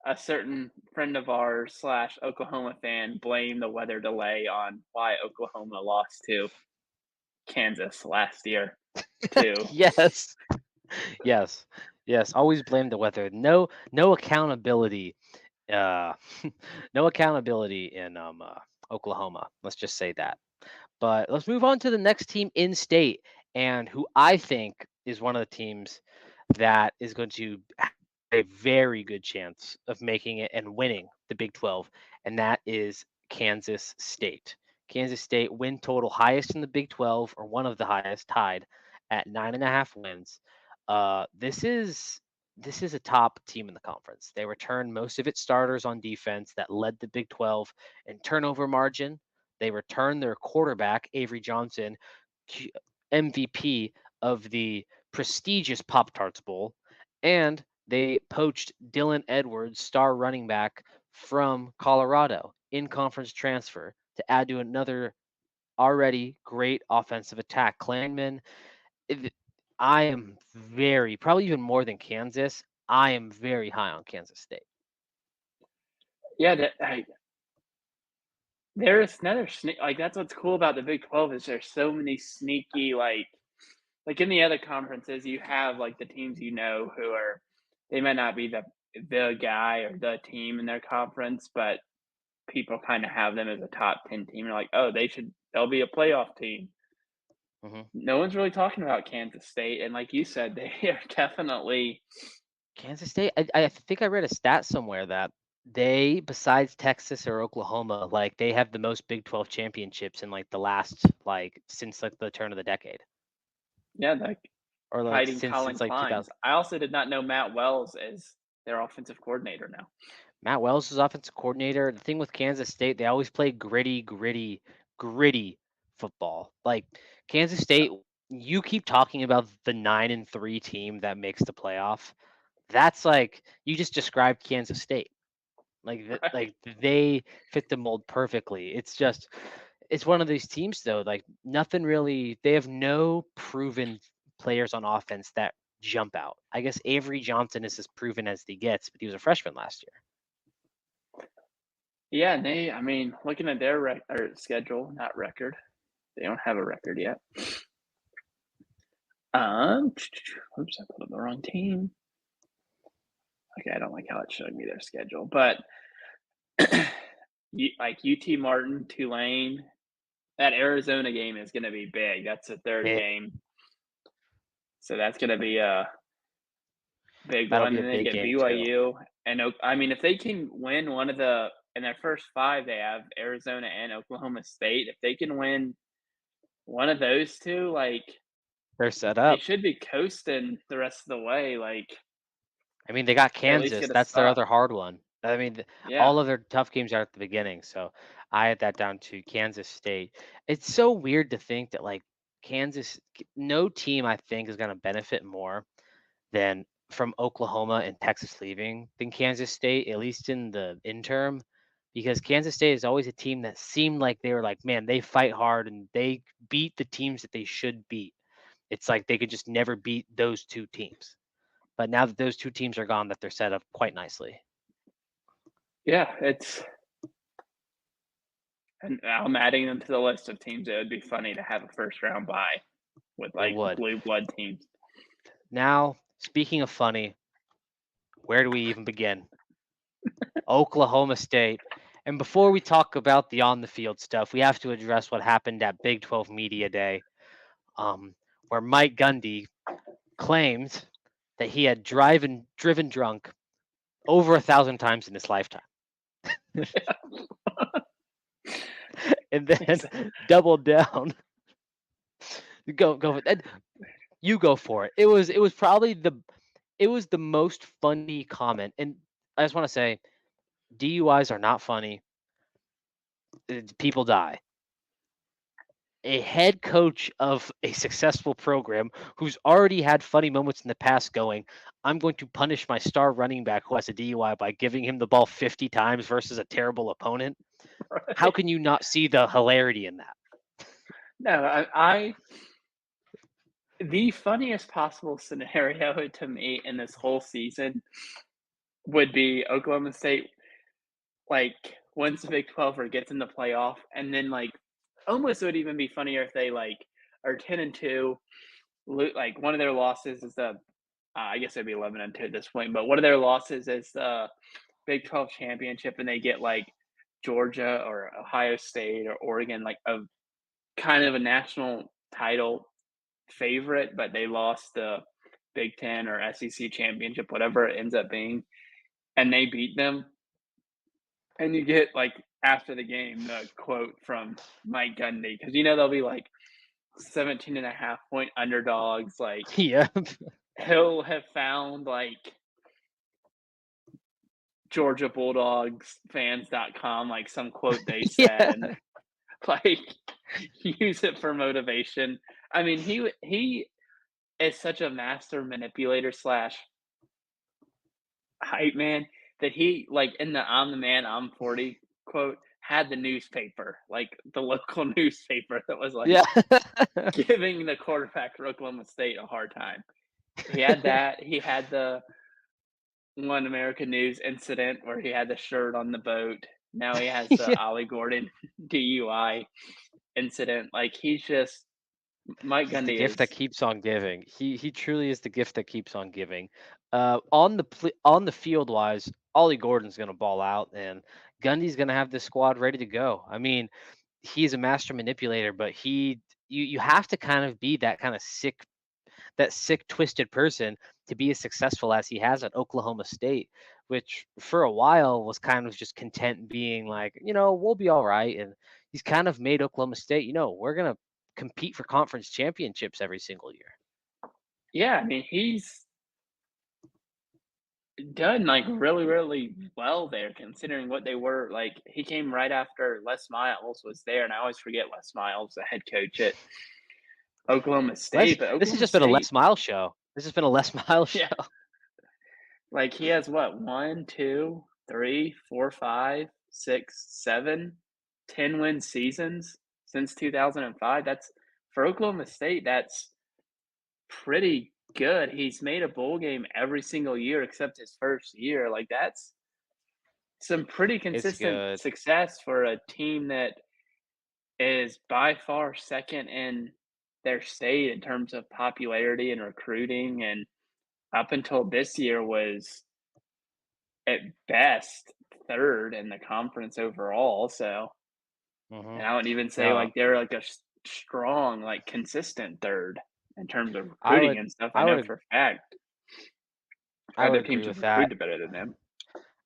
[SPEAKER 2] a certain friend of ours slash Oklahoma fan blamed the weather delay on why Oklahoma lost to Kansas last year, too.
[SPEAKER 1] Yes, yes, yes. Always blame the weather. No accountability. Uh, no accountability in Oklahoma. Let's just say that. But let's move on to the next team in state, and who I think is one of the teams that is going to have a very good chance of making it and winning the Big 12, and that is Kansas State. Kansas State win total highest in the Big 12, or one of the highest, tied at 9.5 wins. This is a top team in the conference. They returned most of its starters on defense that led the Big 12 in turnover margin. They returned their quarterback, Avery Johnson, MVP of the prestigious Pop Tarts Bowl, and they poached Dylan Edwards, star running back from Colorado, in conference transfer to add to another already great offensive attack. Klangman, I am probably even more than Kansas, I am very high on Kansas State.
[SPEAKER 2] Yeah, there's another that's what's cool about the Big 12 is there's so many sneaky like in the other conferences you have like the teams who are they might not be the guy or the team in their conference, but people kind of have them as a top 10 team. You're like, oh, they'll be a playoff team.
[SPEAKER 1] Mm-hmm.
[SPEAKER 2] No one's really talking about Kansas State, and like you said, they are definitely
[SPEAKER 1] Kansas State, I think I read a stat somewhere that they, besides Texas or Oklahoma, like they have the most Big 12 championships in like the last since like the turn of the decade,
[SPEAKER 2] like
[SPEAKER 1] or like
[SPEAKER 2] hiding
[SPEAKER 1] since
[SPEAKER 2] Colin
[SPEAKER 1] since like 2000.
[SPEAKER 2] Kleins. I also did not know Matt Wells as their offensive coordinator now.
[SPEAKER 1] Matt Wells is offensive coordinator. The thing with Kansas State, they always play gritty football. Like Kansas State, you keep talking about the 9-3 team that makes the playoff. That's like you just described Kansas State. Like they fit the mold perfectly. It's one of these teams though. Like nothing really. They have no proven players on offense that jump out. I guess Avery Johnson is as proven as he gets, but he was a freshman last year.
[SPEAKER 2] Yeah, and I mean, looking at their schedule, not record, they don't have a record yet. Oops, I put up the wrong team. Okay, I don't like how it showed me their schedule, but like UT Martin, Tulane, that Arizona game is going to be big. That's the third game, so that's going to be a big
[SPEAKER 1] That'll
[SPEAKER 2] one.
[SPEAKER 1] be a
[SPEAKER 2] And then they
[SPEAKER 1] big
[SPEAKER 2] get
[SPEAKER 1] game too.
[SPEAKER 2] BYU, and I mean, if they can win one of in their first 5, they have Arizona and Oklahoma State. If they can win one of those two, like
[SPEAKER 1] They're set
[SPEAKER 2] they
[SPEAKER 1] up.
[SPEAKER 2] should be coasting the rest of the way. Like,
[SPEAKER 1] I mean, they got
[SPEAKER 2] at least
[SPEAKER 1] Kansas.
[SPEAKER 2] get a
[SPEAKER 1] That's their
[SPEAKER 2] stop.
[SPEAKER 1] other hard one. I mean,
[SPEAKER 2] Yeah,
[SPEAKER 1] all of their tough games are at the beginning. So I had that down to Kansas State. It's so weird to think that like no team I think is going to benefit more than from Oklahoma and Texas leaving than Kansas State, at least in the interim, because Kansas State is always a team that seemed like they were like, man, they fight hard and they beat the teams that they should beat. It's like they could just never beat those two teams. But now that those two teams are gone, that they're set up quite nicely.
[SPEAKER 2] yeah, and I'm adding them to the list of teams. It would be funny to have a first round bye with
[SPEAKER 1] It
[SPEAKER 2] like
[SPEAKER 1] would.
[SPEAKER 2] blue blood teams.
[SPEAKER 1] Now, speaking of funny, where do we even begin? Oklahoma State. And before we talk about the on the field stuff, we have to address what happened at Big 12 Media Day, where Mike Gundy claimed that he had driven drunk over 1,000 times in his lifetime. And then doubled down. Go. You go for it. It was probably the most funny comment, and I just want to say DUIs are not funny. People die. A head coach of a successful program who's already had funny moments in the past going, I'm going to punish my star running back who has a DUI by giving him the ball 50 times versus a terrible opponent. How
[SPEAKER 2] Right?
[SPEAKER 1] can you not see the hilarity in that?
[SPEAKER 2] No, I the funniest possible scenario to me in this whole season would be Oklahoma State, like, wins the Big 12 or gets in the playoff, and then, like, almost would even be funnier if they, like, are 10-2, like, one of their losses is the I guess it'd be 11-2 at this point, but one of their losses is the Big 12 championship, and they get, like, Georgia or Ohio State or Oregon, like, a kind of a national title favorite, but they lost the Big 10 or SEC championship, whatever it ends up being, and they beat them. And you get, like, after the game, the quote from Mike Gundy, because they'll be like 17.5 point underdogs. Like,
[SPEAKER 1] Yeah.
[SPEAKER 2] he'll have found, like, Georgia Bulldogs fans.com, like, some quote they said,
[SPEAKER 1] Yeah.
[SPEAKER 2] and, like, use it for motivation. I mean, he is such a master manipulator slash hype man that he, like, in the "I'm the man, I'm 40" quote, had the newspaper, like, the local newspaper that was, like,
[SPEAKER 1] Yeah.
[SPEAKER 2] giving the quarterback for Oklahoma State a hard time. He had that, he had the One American News incident where he had the shirt on the boat. Now he has the
[SPEAKER 1] Yeah.
[SPEAKER 2] Ollie Gordon DUI incident. Like, he's just Mike
[SPEAKER 1] He's the
[SPEAKER 2] Gundy
[SPEAKER 1] gift that
[SPEAKER 2] is
[SPEAKER 1] keeps on giving. He truly is the gift that keeps on giving. On the field wise, Ollie Gordon's gonna ball out, and Gundy's gonna have this squad ready to go. I mean, he's a master manipulator, but you have to kind of be that sick, twisted person to be as successful as he has at Oklahoma State, which for a while was kind of just content being like, we'll be all right. And he's kind of made Oklahoma State, we're going to compete for conference championships every single year.
[SPEAKER 2] yeah, I mean, he's done, like, really, really well there considering what they were. Like, he came right after Les Miles was there, and I always forget Les Miles, the head coach at Oklahoma State, but
[SPEAKER 1] This has
[SPEAKER 2] Oklahoma
[SPEAKER 1] just been a
[SPEAKER 2] State
[SPEAKER 1] Les Miles show. This has been a Les Miles show.
[SPEAKER 2] yeah, like, he has what, 1, 2, 3, 4, 5, 6, 7, 10-win seasons since 2005. That's for Oklahoma State, that's pretty good. He's made a bowl game every single year except his first year. Like, that's some pretty
[SPEAKER 1] It's
[SPEAKER 2] consistent
[SPEAKER 1] good.
[SPEAKER 2] success for a team that is by far second in their state in terms of popularity and recruiting, and up until this year was at best third in the conference overall. So,
[SPEAKER 1] Hmm.
[SPEAKER 2] and I would even say,
[SPEAKER 1] No,
[SPEAKER 2] like, they're like a strong, like, consistent third in terms of
[SPEAKER 1] I
[SPEAKER 2] recruiting
[SPEAKER 1] would,
[SPEAKER 2] and stuff. I
[SPEAKER 1] I
[SPEAKER 2] know
[SPEAKER 1] would,
[SPEAKER 2] for a fact
[SPEAKER 1] I would
[SPEAKER 2] other
[SPEAKER 1] agree
[SPEAKER 2] teams have
[SPEAKER 1] with that.
[SPEAKER 2] recruited better than them.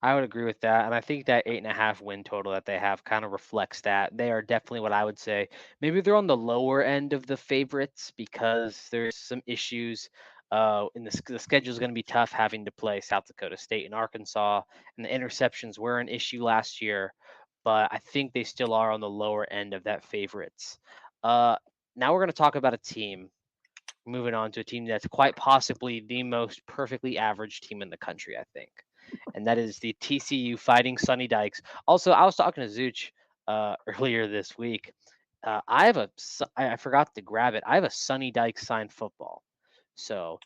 [SPEAKER 1] I would agree with that, and I think that 8.5 win total that they have kind of reflects that. They are definitely what I would say. Maybe they're on the lower end of the favorites because there's some issues. In the schedule is going to be tough having to play South Dakota State and Arkansas, and the interceptions were an issue last year. But I think they still are on the lower end of that favorites. Uh, Now we're going to talk about a team. Moving on to a team that's quite possibly the most perfectly average team in the country, I think, and that is the TCU Fighting Sunny Dykes. Also, I was talking to Zooch earlier this week. I forgot to grab it. I have a Sunny Dykes signed football, so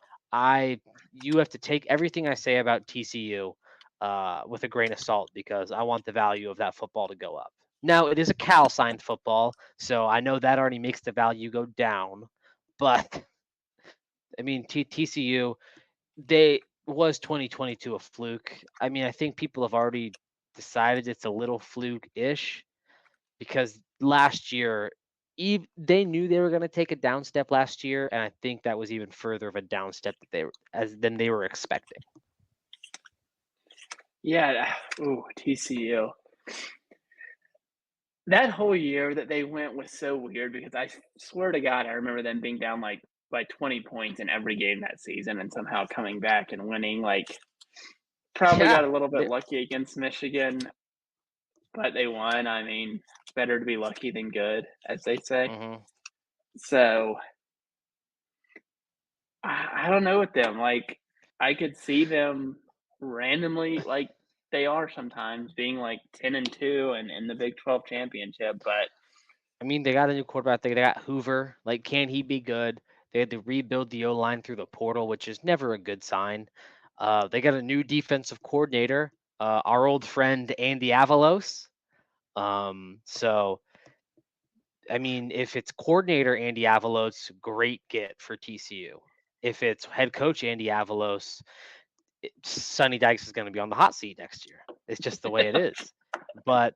[SPEAKER 1] you have to take everything I say about TCU with a grain of salt because I want the value of that football to go up. Now it is a Cal signed football, so I know that already makes the value go down, but I mean, TCU, they was 2022 a fluke? I mean, I think people have already decided it's a little fluke-ish because last year, they knew they were going to take a down step last year, and I think that was even further of a down step than they were expecting.
[SPEAKER 2] Yeah, ooh, TCU. That whole year that they went was so weird because I swear to God, I remember them being down like by 20 points in every game that season and somehow coming back and winning. Like, probably
[SPEAKER 1] Yeah.
[SPEAKER 2] got a little bit lucky against Michigan, but they won. I mean, it's better to be lucky than good, as they say.
[SPEAKER 1] Mm-hmm.
[SPEAKER 2] So I don't know with them. Like, I could see them randomly, like they are sometimes, being like 10-2 and in the Big 12 championship. But
[SPEAKER 1] I mean, they got a new quarterback. They got Hoover. Like, can he be good? They had to rebuild the O line through the portal, which is never a good sign. They got a new defensive coordinator, our old friend Andy Avalos. So I mean, if it's coordinator Andy Avalos, great get for TCU. If it's head coach Andy Avalos, Sonny Dykes is going to be on the hot seat next year. It's just the way it is. But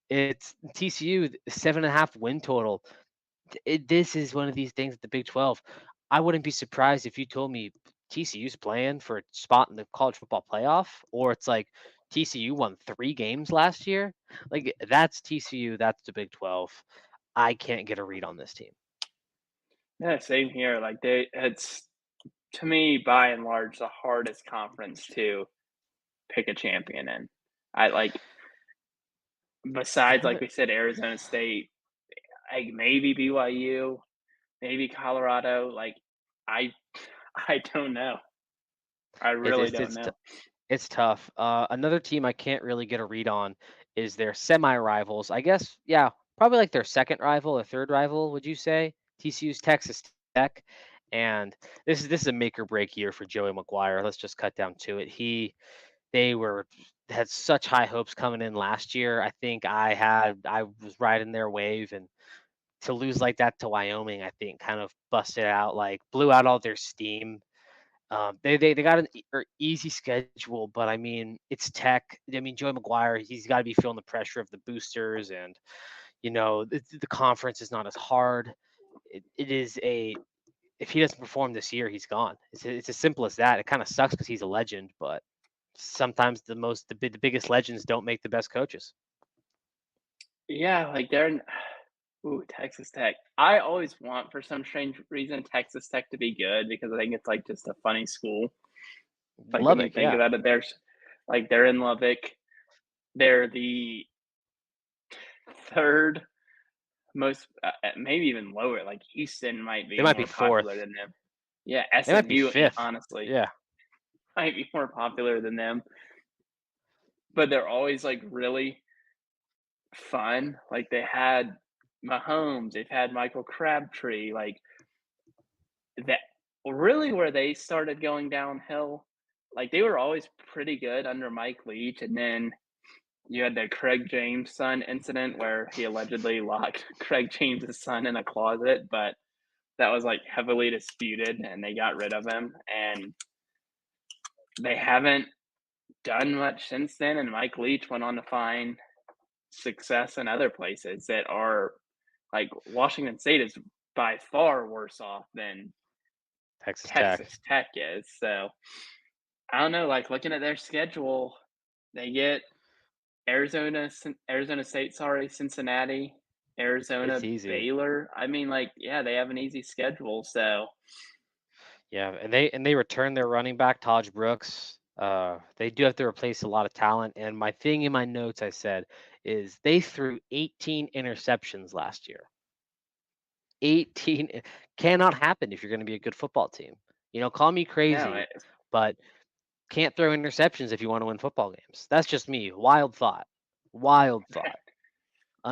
[SPEAKER 1] it's TCU 7.5 win total. This is one of these things at the Big 12. I wouldn't be surprised if you told me TCU's playing for a spot in the college football playoff, or it's like TCU won 3 games last year. Like, that's TCU, that's the Big 12. I can't get a read on this team.
[SPEAKER 2] yeah, same here. Like it's to me by and large the hardest conference to pick a champion in. I like besides like we said Arizona State, like maybe BYU, maybe Colorado. Like I I don't know. I
[SPEAKER 1] It's
[SPEAKER 2] really
[SPEAKER 1] it's
[SPEAKER 2] don't
[SPEAKER 1] it's t-
[SPEAKER 2] know.
[SPEAKER 1] it's tough. Another team I can't really get a read on is their semi-rivals. I guess, yeah, probably like their second rival or third rival. Would you say TCU's Texas Tech? And this is a make or break year for Joey McGuire. Let's just cut down to it. They had such high hopes coming in last year. I think I was riding their wave, and to lose like that to Wyoming, I think kind of busted out, like blew out all their steam. They got an easy schedule, but I mean, it's Tech. I mean, Joey McGuire, he's got to be feeling the pressure of the boosters, and the conference is not as hard. It is a If he doesn't perform this year, he's gone. It's as simple as that. It kind of sucks because he's a legend, but sometimes the biggest legends don't make the best coaches.
[SPEAKER 2] Yeah, like they're in ooh, Texas Tech. I always want for some strange reason Texas Tech to be good because I think it's like just a funny school. Like when you
[SPEAKER 1] Lubbock,
[SPEAKER 2] think
[SPEAKER 1] yeah,
[SPEAKER 2] about it, they're in Lubbock. They're the third most, maybe even lower. Like Houston might
[SPEAKER 1] they
[SPEAKER 2] be
[SPEAKER 1] might be
[SPEAKER 2] more popular
[SPEAKER 1] fourth.
[SPEAKER 2] than them. Yeah,
[SPEAKER 1] They might be
[SPEAKER 2] SMU
[SPEAKER 1] fifth.
[SPEAKER 2] honestly
[SPEAKER 1] Yeah,
[SPEAKER 2] might be more popular than them, but they're always like really fun. Like they had Mahomes, they've had Michael Crabtree, like that really where they started going downhill. Like they were always pretty good under Mike Leach, and then you had the Craig James son incident where he allegedly locked Craig James's son in a closet, but that was like heavily disputed, and they got rid of him, and they haven't done much since then. And Mike Leach went on to find success in other places that are like Washington State is by far worse off than
[SPEAKER 1] Texas Tech.
[SPEAKER 2] Texas Tech is. So I don't know. Like looking at their schedule, they get Arizona State, sorry, Cincinnati,
[SPEAKER 1] It's
[SPEAKER 2] Arizona,
[SPEAKER 1] easy.
[SPEAKER 2] Baylor. I mean, like, yeah, they have an easy schedule. So
[SPEAKER 1] Yeah, and they return their running back, Taj Brooks. They do have to replace a lot of talent. And my thing in my notes I said is they threw 18 interceptions last year. 18 cannot happen if you're going to be a good football team. Call me
[SPEAKER 2] no,
[SPEAKER 1] crazy, but can't throw interceptions if you want to win football games. That's just me. Wild thought. Wild thought.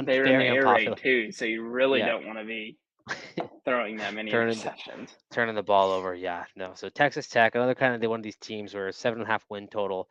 [SPEAKER 2] they're in the
[SPEAKER 1] Very
[SPEAKER 2] air raid
[SPEAKER 1] unpopular.
[SPEAKER 2] too, so you really
[SPEAKER 1] Yeah.
[SPEAKER 2] don't want to be throwing that many
[SPEAKER 1] turning
[SPEAKER 2] interceptions.
[SPEAKER 1] turning the ball over. Yeah, no. So Texas Tech, another kind of one of these teams where 7.5 win total,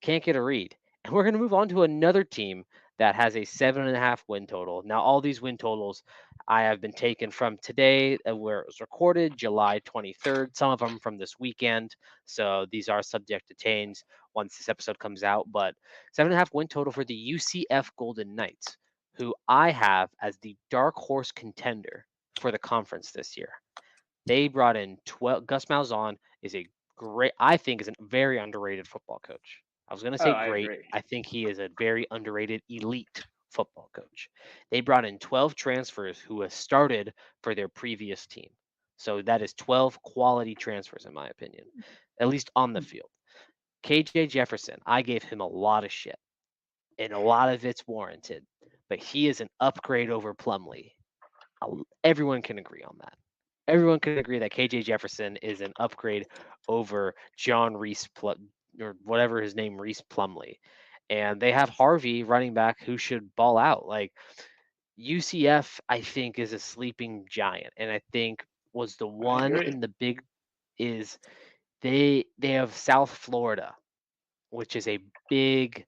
[SPEAKER 1] can't get a read. And we're going to move on to another team that has a 7.5 win total. Now, all these win totals I have been taken from today, where it was recorded, July 23rd. Some of them from this weekend. So these are subject to change once this episode comes out. But 7.5 win total for the UCF Golden Knights, who I have as the dark horse contender for the conference this year. They brought in 12. Gus Malzahn is I think is a very underrated football coach. I was going to
[SPEAKER 2] Oh,
[SPEAKER 1] say
[SPEAKER 2] I
[SPEAKER 1] great.
[SPEAKER 2] agree.
[SPEAKER 1] I think he is a very underrated elite football coach. They brought in 12 transfers who have started for their previous team. So that is 12 quality transfers, in my opinion, at least on the field. KJ Jefferson, I gave him a lot of shit, and a lot of it's warranted, but he is an upgrade over Plumlee. Everyone can agree on that. Everyone can agree that KJ Jefferson is an upgrade over John Reese or whatever his name, Reese Plumlee. And they have Harvey running back who should ball out. Like UCF, I think, is a sleeping giant, and I think was the one in the big is they have South Florida, which is a big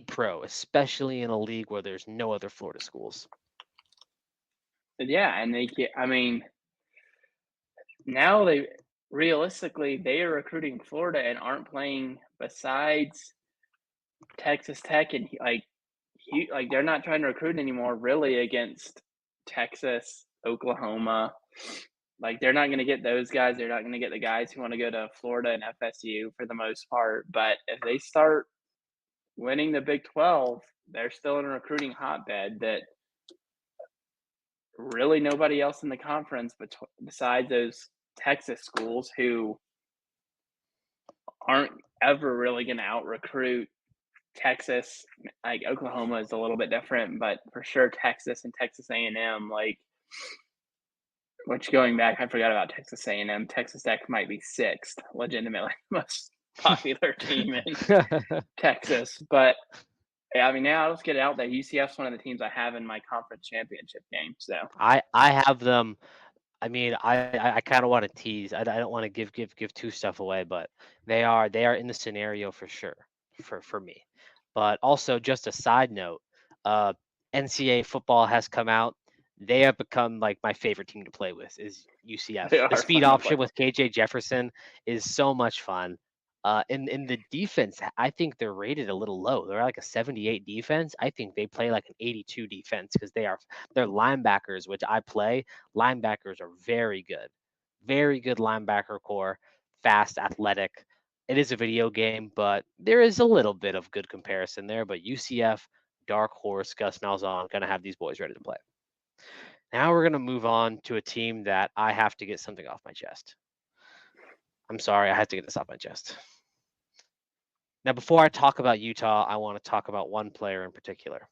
[SPEAKER 1] pro, especially in a league where there's no other Florida schools.
[SPEAKER 2] Yeah, and I mean, now realistically they are recruiting Florida and aren't playing besides Texas Tech and they're not trying to recruit anymore really against Texas, Oklahoma. Like they're not going to get those guys. They're not going to get the guys who want to go to Florida and FSU for the most part. But if they start winning the Big 12, they're still in a recruiting hotbed that really nobody else in the conference besides those Texas schools who aren't ever really going to out-recruit Texas. Like Oklahoma is a little bit different, but for sure Texas and Texas A&M, like, which going back, I forgot about Texas A&M. Texas Tech might be sixth, legitimately most popular team in Texas. But yeah, I mean, now let's get it out there. UCF's one of the teams I have in my conference championship game. So
[SPEAKER 1] I have them. I mean, I kind of want to tease. I don't want to give too stuff away, but they are in the scenario for sure for me. But also, just a side note, NCAA football has come out. They have become like my favorite team to play with is UCF. The speed option with KJ Jefferson is so much fun. In the defense, I think they're rated a little low. They're like a 78 defense. I think they play like an 82 defense because they're linebackers, which I play. Linebackers are very good linebacker core, fast, athletic. It is a video game, but there is a little bit of good comparison there. But UCF, dark horse, Gus Malzahn, gonna have these boys ready to play. Now we're gonna move on to a team that I have to get something off my chest. I'm sorry, I had to get this off my chest. Now, before I talk about Utah, I want to talk about one player in particular.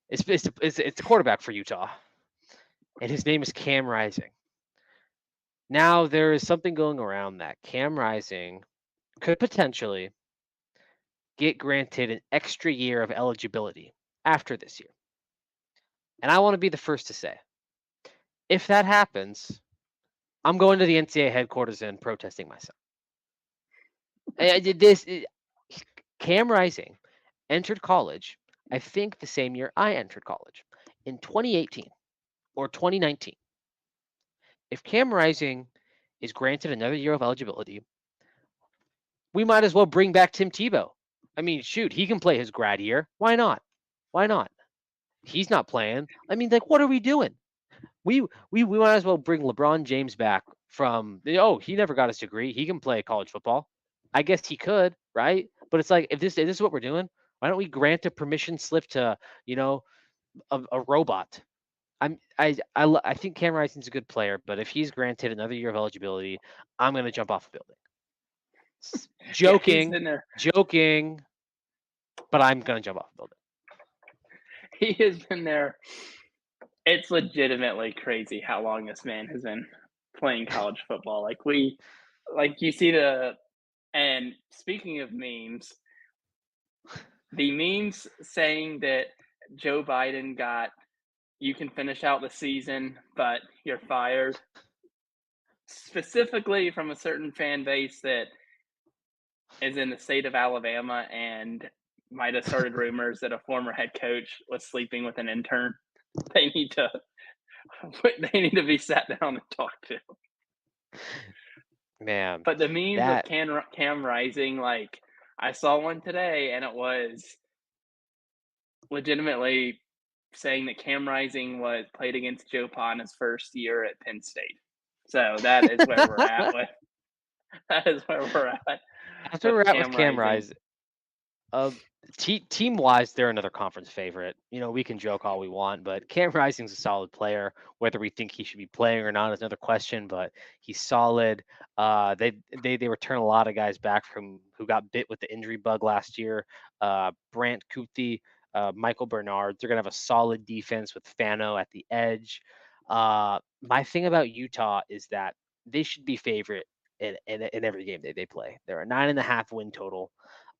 [SPEAKER 1] It's the quarterback for Utah, and his name is Cam Rising. Now, there is something going around that Cam Rising could potentially get granted an extra year of eligibility after this year. And I want to be the first to say, if that happens, I'm going to the NCAA headquarters and protesting myself. Cam Rising entered college, I think the same year I entered college, in 2018 or 2019. If Cam Rising is granted another year of eligibility, we might as well bring back Tim Tebow. I mean, shoot, he can play his grad year. Why not? He's not playing. I mean, like, what are we doing? We might as well bring LeBron James back from, he never got his degree. He can play college football. I guess he could, right? But it's like, if this is what we're doing, why don't we grant a permission slip to, a robot? I think Cam Rising's a good player, but if he's granted another year of eligibility, I'm gonna jump off the building. Joking, but I'm gonna jump off the building.
[SPEAKER 2] He has been there. It's legitimately crazy how long this man has been playing college football. You see and speaking of memes, the memes saying that Joe Biden you can finish out the season, but you're fired, specifically from a certain fan base that is in the state of Alabama and might have started rumors that a former head coach was sleeping with an intern. They need to be sat down and talked to.
[SPEAKER 1] Man.
[SPEAKER 2] But the memes of Cam Rising, like I saw one today and it was legitimately saying that Cam Rising played against Joe Pa in his first year at Penn State. So that is where we're at with. That is where we're at.
[SPEAKER 1] That's where we're at with Cam Rising. Uh, team-wise, they're another conference favorite. We can joke all we want, but Cam Rising's a solid player. Whether we think he should be playing or not is another question, but he's solid. They return a lot of guys back from who got bit with the injury bug last year. Brant Kuthi, Michael Bernard. They're gonna have a solid defense with Fano at the edge. My thing about Utah is that they should be favorite in every game they play. They're a 9.5 win total,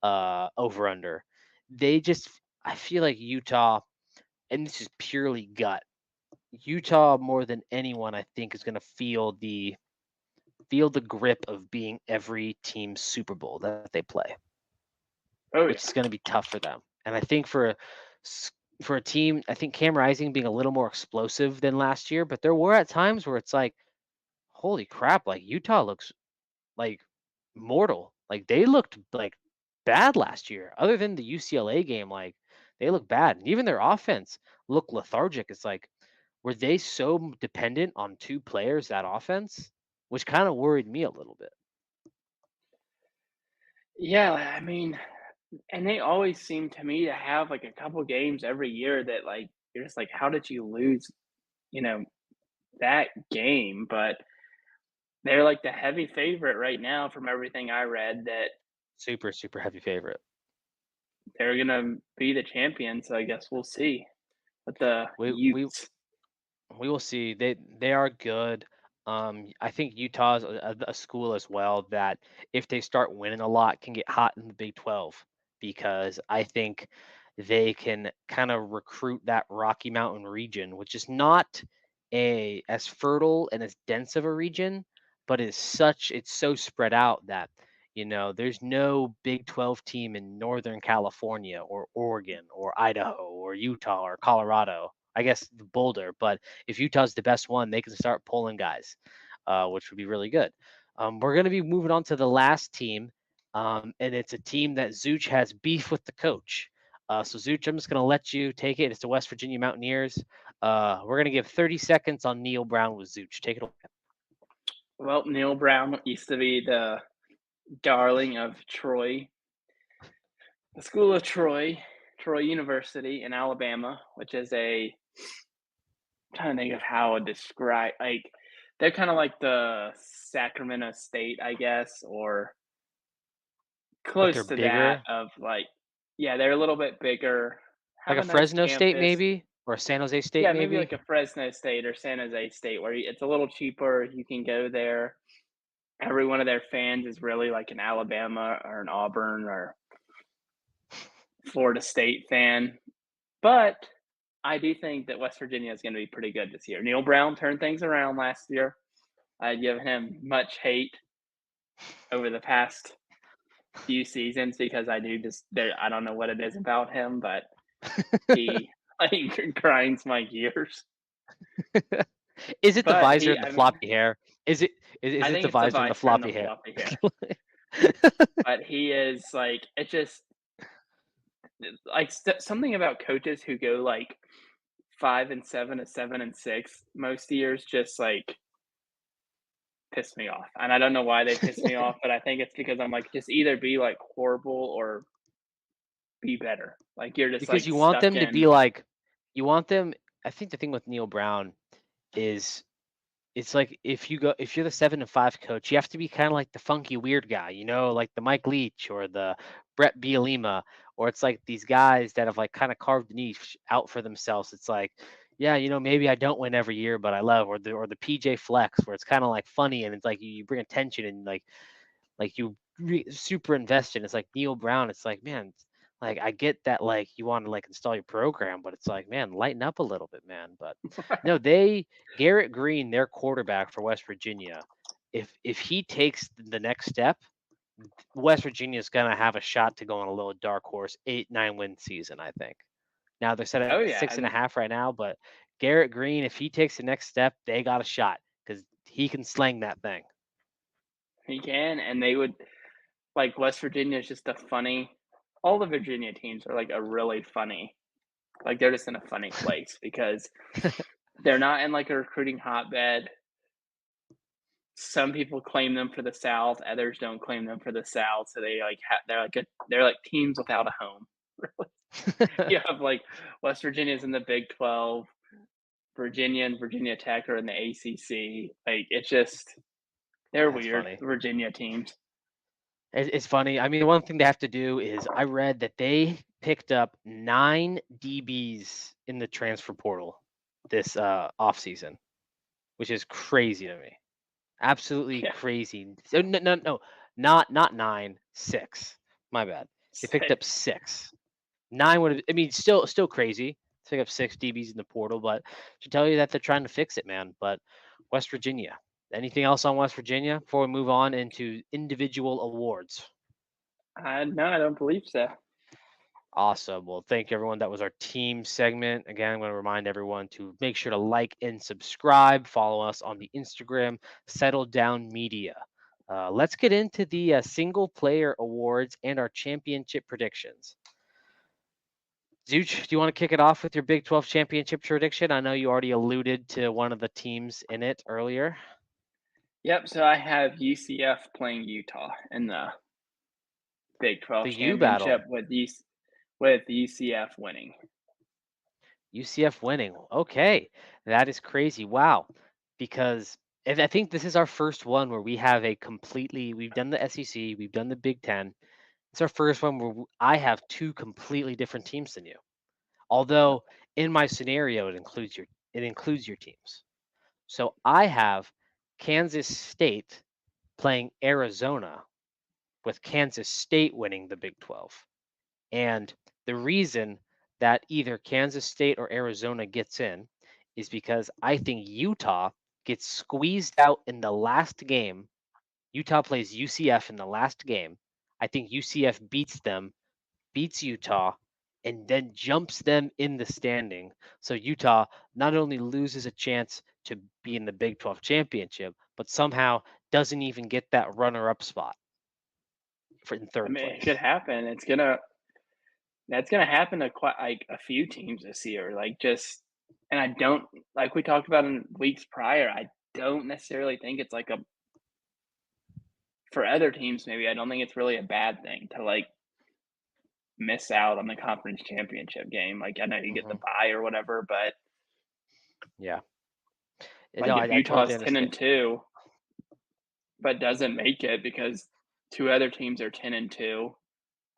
[SPEAKER 1] over under. They just I feel like Utah, and this is purely gut. Utah more than anyone, I think, is going to feel the grip of being every team's Super Bowl that they play,
[SPEAKER 2] Oh
[SPEAKER 1] which
[SPEAKER 2] yeah.
[SPEAKER 1] is going to be tough for them. And I think for a team, I think Cam Rising being a little more explosive than last year, but there were at times where it's like, holy crap, like Utah looks like mortal. Like they looked like bad last year. Other than the UCLA game, like they look bad. And even their offense looked lethargic. It's like, were they so dependent on two players, that offense? Which kind of worried me a little bit.
[SPEAKER 2] Yeah, I mean, and they always seem to me to have like a couple games every year that like you're just like, how did you lose, you know, that game? But they're like the heavy favorite right now from everything I read that
[SPEAKER 1] Super, super heavy favorite.
[SPEAKER 2] they're gonna be the champion. So I guess we'll see with the
[SPEAKER 1] We we
[SPEAKER 2] Utes.
[SPEAKER 1] We will see. They are good. I think Utah's a school as well that if they start winning a lot can get hot in the Big 12, because I think they can kind of recruit that Rocky Mountain region, which is not a as fertile and as dense of a region, but it's so spread out that there's no Big 12 team in Northern California or Oregon or Idaho or Utah or Colorado. I guess Boulder, but if Utah's the best one, they can start pulling guys, which would be really good. We're going to be moving on to the last team, and it's a team that Zooch has beef with the coach. So Zooch, I'm just going to let you take it. It's the West Virginia Mountaineers. We're going to give 30 seconds on Neil Brown with Zooch. Take it away.
[SPEAKER 2] Well, Neil Brown used to be the darling of Troy, the school of Troy, Troy University in Alabama, which is I'm trying to think of how to describe like they're kind of like the Sacramento State, I guess, or
[SPEAKER 1] Like they're
[SPEAKER 2] close to that
[SPEAKER 1] bigger,
[SPEAKER 2] of like yeah, they're a little bit bigger,
[SPEAKER 1] like
[SPEAKER 2] have
[SPEAKER 1] a
[SPEAKER 2] a nice
[SPEAKER 1] Fresno State
[SPEAKER 2] campus.
[SPEAKER 1] maybe, or a San Jose State
[SPEAKER 2] Yeah, maybe
[SPEAKER 1] maybe.
[SPEAKER 2] like a Fresno State or San Jose State where it's a little cheaper, you can go there. Every one of their fans is really like an Alabama or an Auburn or Florida State fan. But I do think that West Virginia is going to be pretty good this year. Neil Brown turned things around last year. I'd give him much hate over the past few seasons because I do just there. I don't know what it is about him, but he like grinds my gears.
[SPEAKER 1] Is it the
[SPEAKER 2] But
[SPEAKER 1] visor
[SPEAKER 2] he,
[SPEAKER 1] and the
[SPEAKER 2] I mean,
[SPEAKER 1] floppy hair? Is
[SPEAKER 2] I
[SPEAKER 1] it
[SPEAKER 2] think
[SPEAKER 1] the
[SPEAKER 2] it's the
[SPEAKER 1] visor and the
[SPEAKER 2] visor and the
[SPEAKER 1] floppy hair?
[SPEAKER 2] floppy hair. But he is like it just like something about coaches who go like 5-7 to 7-6 most years just like piss me off. And I don't know why they piss me off, but I think it's because I'm like, just either be like horrible or be better. Like you're just
[SPEAKER 1] Because
[SPEAKER 2] like
[SPEAKER 1] you want
[SPEAKER 2] stuck
[SPEAKER 1] them to be
[SPEAKER 2] in.
[SPEAKER 1] like, you want them. I think the thing with Neil Brown is it's like if you're the 7-5 coach, you have to be kind of like the funky weird guy, like the Mike Leach or the Brett Bielema, or it's like these guys that have like kind of carved a niche out for themselves. It's like, yeah, maybe I don't win every year, but I love, or the PJ Flex, where it's kind of like funny and it's like you bring attention and like you super invested. It's like Neil Brown. It's like, man, like I get that, like you want to like install your program, but it's like, man, lighten up a little bit, man. But no, Garrett Green, their quarterback for West Virginia, if he takes the next step, West Virginia is gonna have a shot to go on a little dark horse 8-9 win season, I think. Now they're set
[SPEAKER 2] Oh
[SPEAKER 1] at
[SPEAKER 2] yeah,
[SPEAKER 1] six and a
[SPEAKER 2] and
[SPEAKER 1] half right now, but Garrett Green, if he takes the next step, they got a shot because he can slang that thing.
[SPEAKER 2] he can, and they would like West Virginia is just a funny. All the Virginia teams are like a really funny. Like they're just in a funny place because they're not in like a recruiting hotbed. some people claim them for the South, others don't claim them for the South, so they like they're like teams without a home. Really, you have like West Virginia's in the Big 12, Virginia and Virginia Tech are in the ACC. Like it's just they're
[SPEAKER 1] That's
[SPEAKER 2] weird,
[SPEAKER 1] funny.
[SPEAKER 2] Virginia teams.
[SPEAKER 1] It's funny. I mean, one thing they have to do is I read that they picked up 9 DBs in the transfer portal this offseason, which is crazy to me. Absolutely
[SPEAKER 2] Yeah,
[SPEAKER 1] crazy. So no, not 9, 6. My bad. They picked up
[SPEAKER 2] sick.
[SPEAKER 1] 6. 9 would have. I mean, still crazy to pick up 6 DBs in the portal, but to tell you that they're trying to fix it, man. But West Virginia. Anything else on West Virginia before we move on into individual awards?
[SPEAKER 2] No, I don't believe so.
[SPEAKER 1] Awesome. Well, thank you, everyone. That was our team segment. Again, I'm going to remind everyone to make sure to like and subscribe. Follow us on the Instagram, Settle Down Media. Let's get into the single player awards and our championship predictions. Zooch, do you want to kick it off with your Big 12 championship prediction? I know you already alluded to one of the teams in it earlier.
[SPEAKER 2] Yep. So I have UCF playing Utah in the Big 12
[SPEAKER 1] The U battle.
[SPEAKER 2] championship with UCF winning.
[SPEAKER 1] UCF winning. Okay, that is crazy. Wow. Because and I think this is our first one where we have a completely, we've done the SEC, we've done the Big Ten. It's our first one where I have 2 completely different teams than you. Although in my scenario, it includes your teams. So I have Kansas State playing Arizona with Kansas State winning the Big 12. And the reason that either Kansas State or Arizona gets in is because I think Utah gets squeezed out in the last game. Utah plays UCF in the last game. I think UCF beats them, beats Utah, and then jumps them in the standing. So Utah not only loses a chance to be in the Big 12 championship, but somehow doesn't even get that runner-up spot for in
[SPEAKER 2] I
[SPEAKER 1] third
[SPEAKER 2] mean, it could
[SPEAKER 1] place.
[SPEAKER 2] happen. That's gonna happen to quite like a few teams this year. Like just, and I don't like we talked about in weeks prior. I don't necessarily think it's like a for other teams. Maybe I don't think it's really a bad thing to like miss out on the conference championship game. Like I know you get the
[SPEAKER 1] Hmm.
[SPEAKER 2] bye or whatever, but
[SPEAKER 1] Yeah. No,
[SPEAKER 2] like if
[SPEAKER 1] I totally
[SPEAKER 2] Utah's ten
[SPEAKER 1] understand.
[SPEAKER 2] and two but doesn't make it because two other teams are 10 and 2.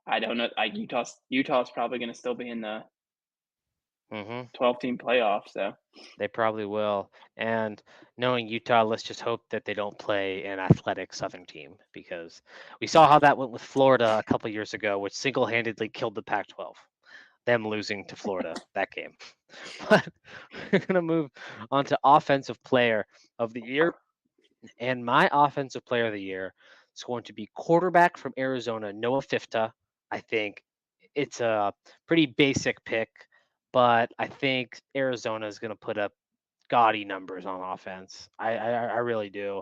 [SPEAKER 2] I don't know. Like Utah's probably going to still be in the
[SPEAKER 1] Hmm.
[SPEAKER 2] 12 team playoff. So
[SPEAKER 1] They probably will. And knowing Utah, let's just hope that they don't play an athletic Southern team because we saw how that went with Florida a couple years ago, which single-handedly killed the Pac-12. Them losing to Florida that game. But we're gonna move on to offensive player of the year. And my offensive player of the year is going to be quarterback from Arizona, Noah Fifta. I think it's a pretty basic pick, but I think Arizona is going to put up gaudy numbers on offense. I really do.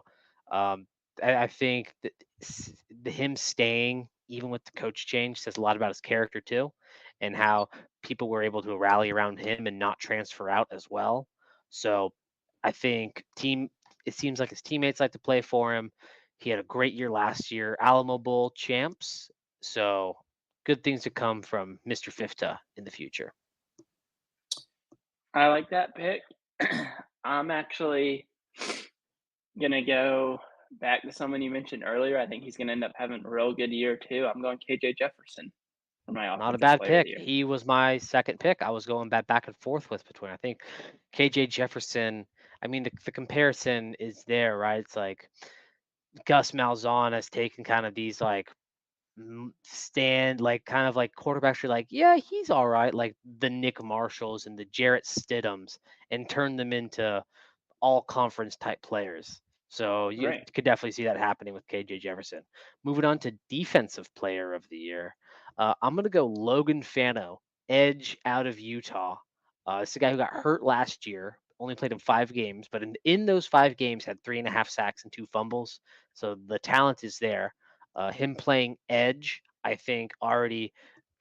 [SPEAKER 1] Um, I think that him staying, even with the coach change, says a lot about his character too, and how people were able to rally around him and not transfer out as well. So I think team. It seems like his teammates like to play for him. He had a great year last year, Alamo Bowl champs. So good things to come from Mr. Fifta in the future.
[SPEAKER 2] I like that pick. I'm actually going to go back to someone you mentioned earlier. I think he's going to end up having a real good year too. I'm going KJ Jefferson for my
[SPEAKER 1] Not a
[SPEAKER 2] offensive
[SPEAKER 1] bad
[SPEAKER 2] player of the
[SPEAKER 1] pick.
[SPEAKER 2] year.
[SPEAKER 1] He was my second pick. I was going back and forth with between. I think KJ Jefferson. I mean, the comparison is there, right? It's like Gus Malzahn has taken kind of these like stand like kind of like quarterbacks are like, yeah, he's all right, like the Nick Marshalls and the Jarrett Stidhams, and turn them into all conference type players. So you
[SPEAKER 2] Right.
[SPEAKER 1] could definitely see that happening with KJ Jefferson. Moving on to defensive player of the year, I'm gonna go Logan Fano, edge out of Utah. It's a guy who got hurt last year, only played in 5 games, but in those 5 games had 3.5 sacks and 2 fumbles. So the talent is there. Him playing edge, I think, already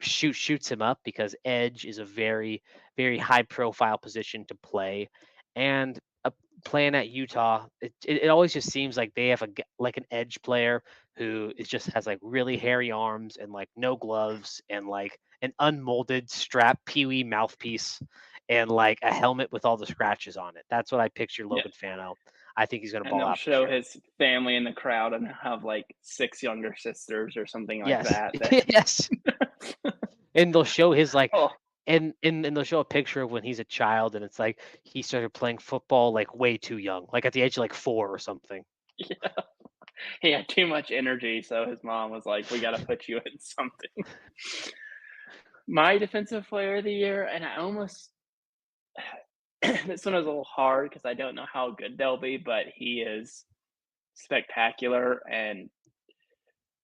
[SPEAKER 1] shoots him up because edge is a very high profile position to play, and playing at Utah, it always just seems like they have like an edge player who is just has like really hairy arms and like no gloves and like an unmolded strap peewee mouthpiece and like a helmet with all the scratches on it. That's what I picture
[SPEAKER 2] Yeah,
[SPEAKER 1] Logan Fano. I think he's going to
[SPEAKER 2] and
[SPEAKER 1] ball
[SPEAKER 2] they'll
[SPEAKER 1] out this
[SPEAKER 2] show
[SPEAKER 1] year.
[SPEAKER 2] his family in the crowd and have like 6 younger sisters or something like
[SPEAKER 1] Yes,
[SPEAKER 2] that.
[SPEAKER 1] yes, and they'll show his like.
[SPEAKER 2] Oh,
[SPEAKER 1] And they'll show a picture of when he's a child, and it's like he started playing football like way too young, like at the age of like 4 or something.
[SPEAKER 2] yeah. He had too much energy, so his mom was like, "We gotta put you in something." My defensive player of the year, and I almost this one was a little hard because I don't know how good they'll be, but he is spectacular, and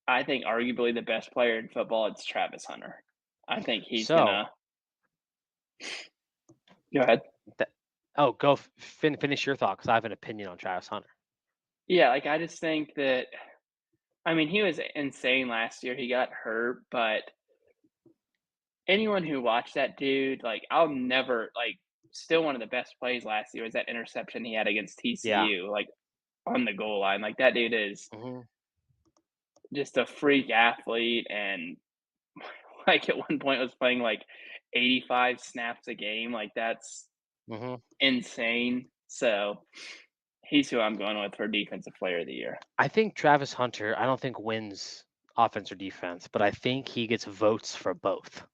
[SPEAKER 2] I think arguably the best player in football, it's Travis Hunter. I think he's
[SPEAKER 1] So
[SPEAKER 2] gonna go ahead.
[SPEAKER 1] that, oh, go finish your thought because I have an opinion on Travis Hunter.
[SPEAKER 2] Yeah, like, I just think that I mean, he was insane last year, he got hurt, but anyone who watched that dude, like, I'll never like, still one of the best plays last year was that interception he had against
[SPEAKER 1] Yeah.
[SPEAKER 2] TCU, like, on the goal line, like, that dude is
[SPEAKER 1] Hmm.
[SPEAKER 2] just a freak athlete and, like, at one point was playing, like, 85 snaps a game, like, that's
[SPEAKER 1] Hmm.
[SPEAKER 2] insane, so he's who I'm going with for defensive player of the year.
[SPEAKER 1] I think Travis Hunter. I don't think wins offense or defense, but I think he gets votes for both.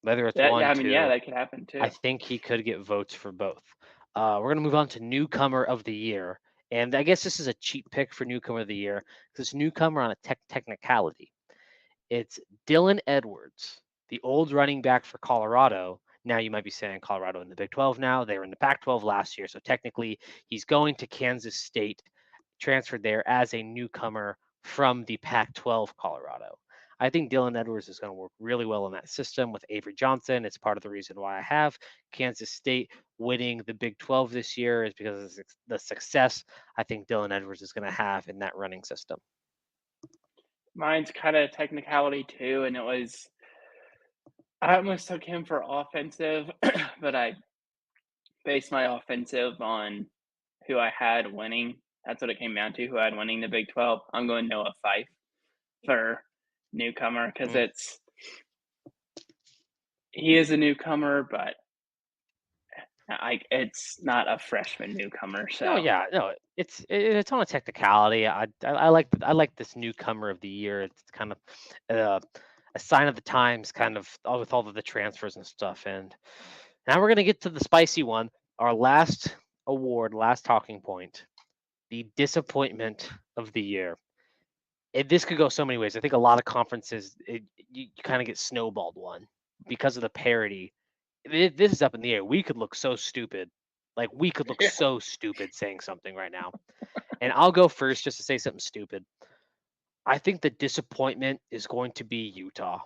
[SPEAKER 1] Whether it's
[SPEAKER 2] That yeah,
[SPEAKER 1] one,
[SPEAKER 2] I mean, yeah,
[SPEAKER 1] two,
[SPEAKER 2] that could happen
[SPEAKER 1] I
[SPEAKER 2] too.
[SPEAKER 1] think he could get votes for both. We're gonna move on to newcomer of the year, and I guess this is a cheap pick for newcomer of the year because newcomer on a technicality. It's Dylan Edwards, the old running back for Colorado. Now you might be saying Colorado in the Big 12 now. They were in the Pac 12 last year. So technically, he's going to Kansas State, transferred there as a newcomer from the Pac 12 Colorado. I think Dylan Edwards is going to work really well in that system with Avery Johnson. It's part of the reason why I have Kansas State winning the Big 12 this year is because of the success I think Dylan Edwards is going to have in that running system.
[SPEAKER 2] Mine's kinda technicality too, and it was I almost took him for offensive, but I based my offensive on who I had winning. That's what it came down to, who I had winning the Big 12. I'm going Noah Fife for newcomer because
[SPEAKER 1] Mm.
[SPEAKER 2] he is a newcomer, but it's not a freshman newcomer,
[SPEAKER 1] No,
[SPEAKER 2] so
[SPEAKER 1] yeah, no, it's on a technicality. I like this newcomer of the year. It's kind of uh, a sign of the times, kind of with all of the transfers and stuff. And now we're gonna get to the spicy one. Our last award, last talking point, the disappointment of the year. This could go so many ways. I think a lot of conferences, you kind of get snowballed one because of the parity. This is up in the air. We could look so stupid. Like we could look
[SPEAKER 2] yeah,
[SPEAKER 1] so stupid saying something right now. And I'll go first just to say something stupid. I think the disappointment is going to be Utah.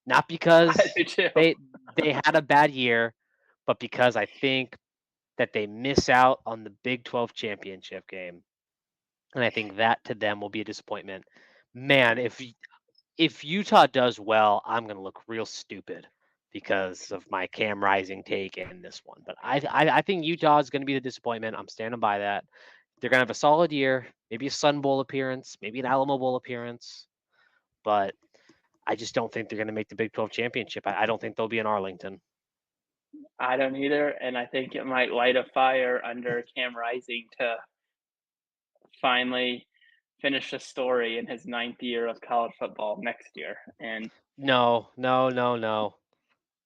[SPEAKER 1] Not
[SPEAKER 2] I
[SPEAKER 1] because
[SPEAKER 2] do too.
[SPEAKER 1] they they had a bad year, but because I think that they miss out on the Big 12 championship game. And I think that to them will be a disappointment. Man, if Utah does well, I'm going to look real stupid because of my Cam Rising take and this one. But I think Utah is going to be the disappointment. I'm standing by that. They're going to have a solid year, maybe a Sun Bowl appearance, maybe an Alamo Bowl appearance, but I just don't think they're going to make the Big 12 championship. I don't think they'll be in Arlington.
[SPEAKER 2] I don't either, and I think it might light a fire under Cam Rising to finally finish the story in his 9th year of college football next year, and
[SPEAKER 1] No, no, no, no,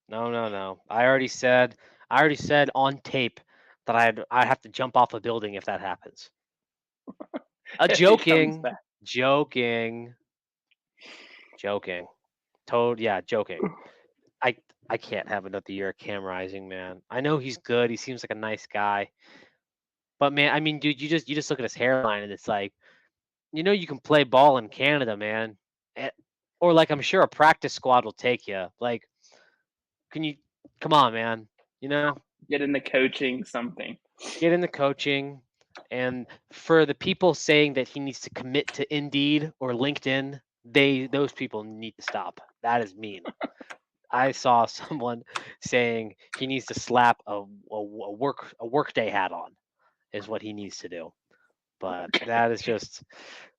[SPEAKER 1] no, no, no. I already said on tape that I'd have to jump off a building if that happens.
[SPEAKER 2] if he comes
[SPEAKER 1] Joking,
[SPEAKER 2] back.
[SPEAKER 1] joking, joking. Yeah, joking. I I can't have another year of Cam Rising, man. I know he's good. He seems like a nice guy, but man, I mean, dude, you just look at his hairline and it's like, you can play ball in Canada, man. Eh, Or like I'm sure a practice squad will take you. Like, can you come on, man? You know,
[SPEAKER 2] Get into coaching something.
[SPEAKER 1] get into coaching. And for the people saying that he needs to commit to Indeed or LinkedIn, those people need to stop. That is mean. I saw someone saying he needs to slap a workday hat on. is what he needs to do. But
[SPEAKER 2] Okay.
[SPEAKER 1] that is just.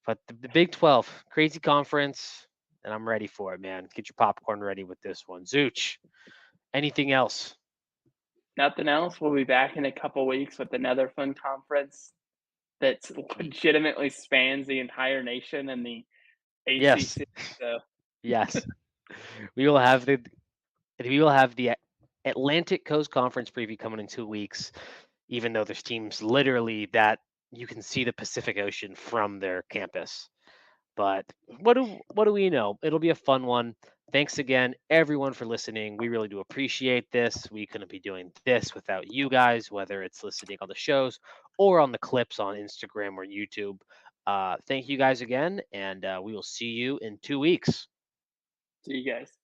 [SPEAKER 1] But the Big 12, crazy conference, and I'm ready for it, man. Get your popcorn ready with this one. Zooch, anything else?
[SPEAKER 2] Nothing else. We'll be back in a couple weeks with another fun conference that's legitimately spans the entire nation and the
[SPEAKER 1] Yes,
[SPEAKER 2] ACC. So
[SPEAKER 1] yes. We will have the Atlantic Coast Conference preview coming in 2 weeks. Even though there's teams literally that you can see the Pacific Ocean from their campus. But what do we know? It'll be a fun one. Thanks again, everyone, for listening. We really do appreciate this. We couldn't be doing this without you guys, whether it's listening on the shows or on the clips on Instagram or YouTube. Thank you guys again, and we will see you in 2 weeks.
[SPEAKER 2] see you guys.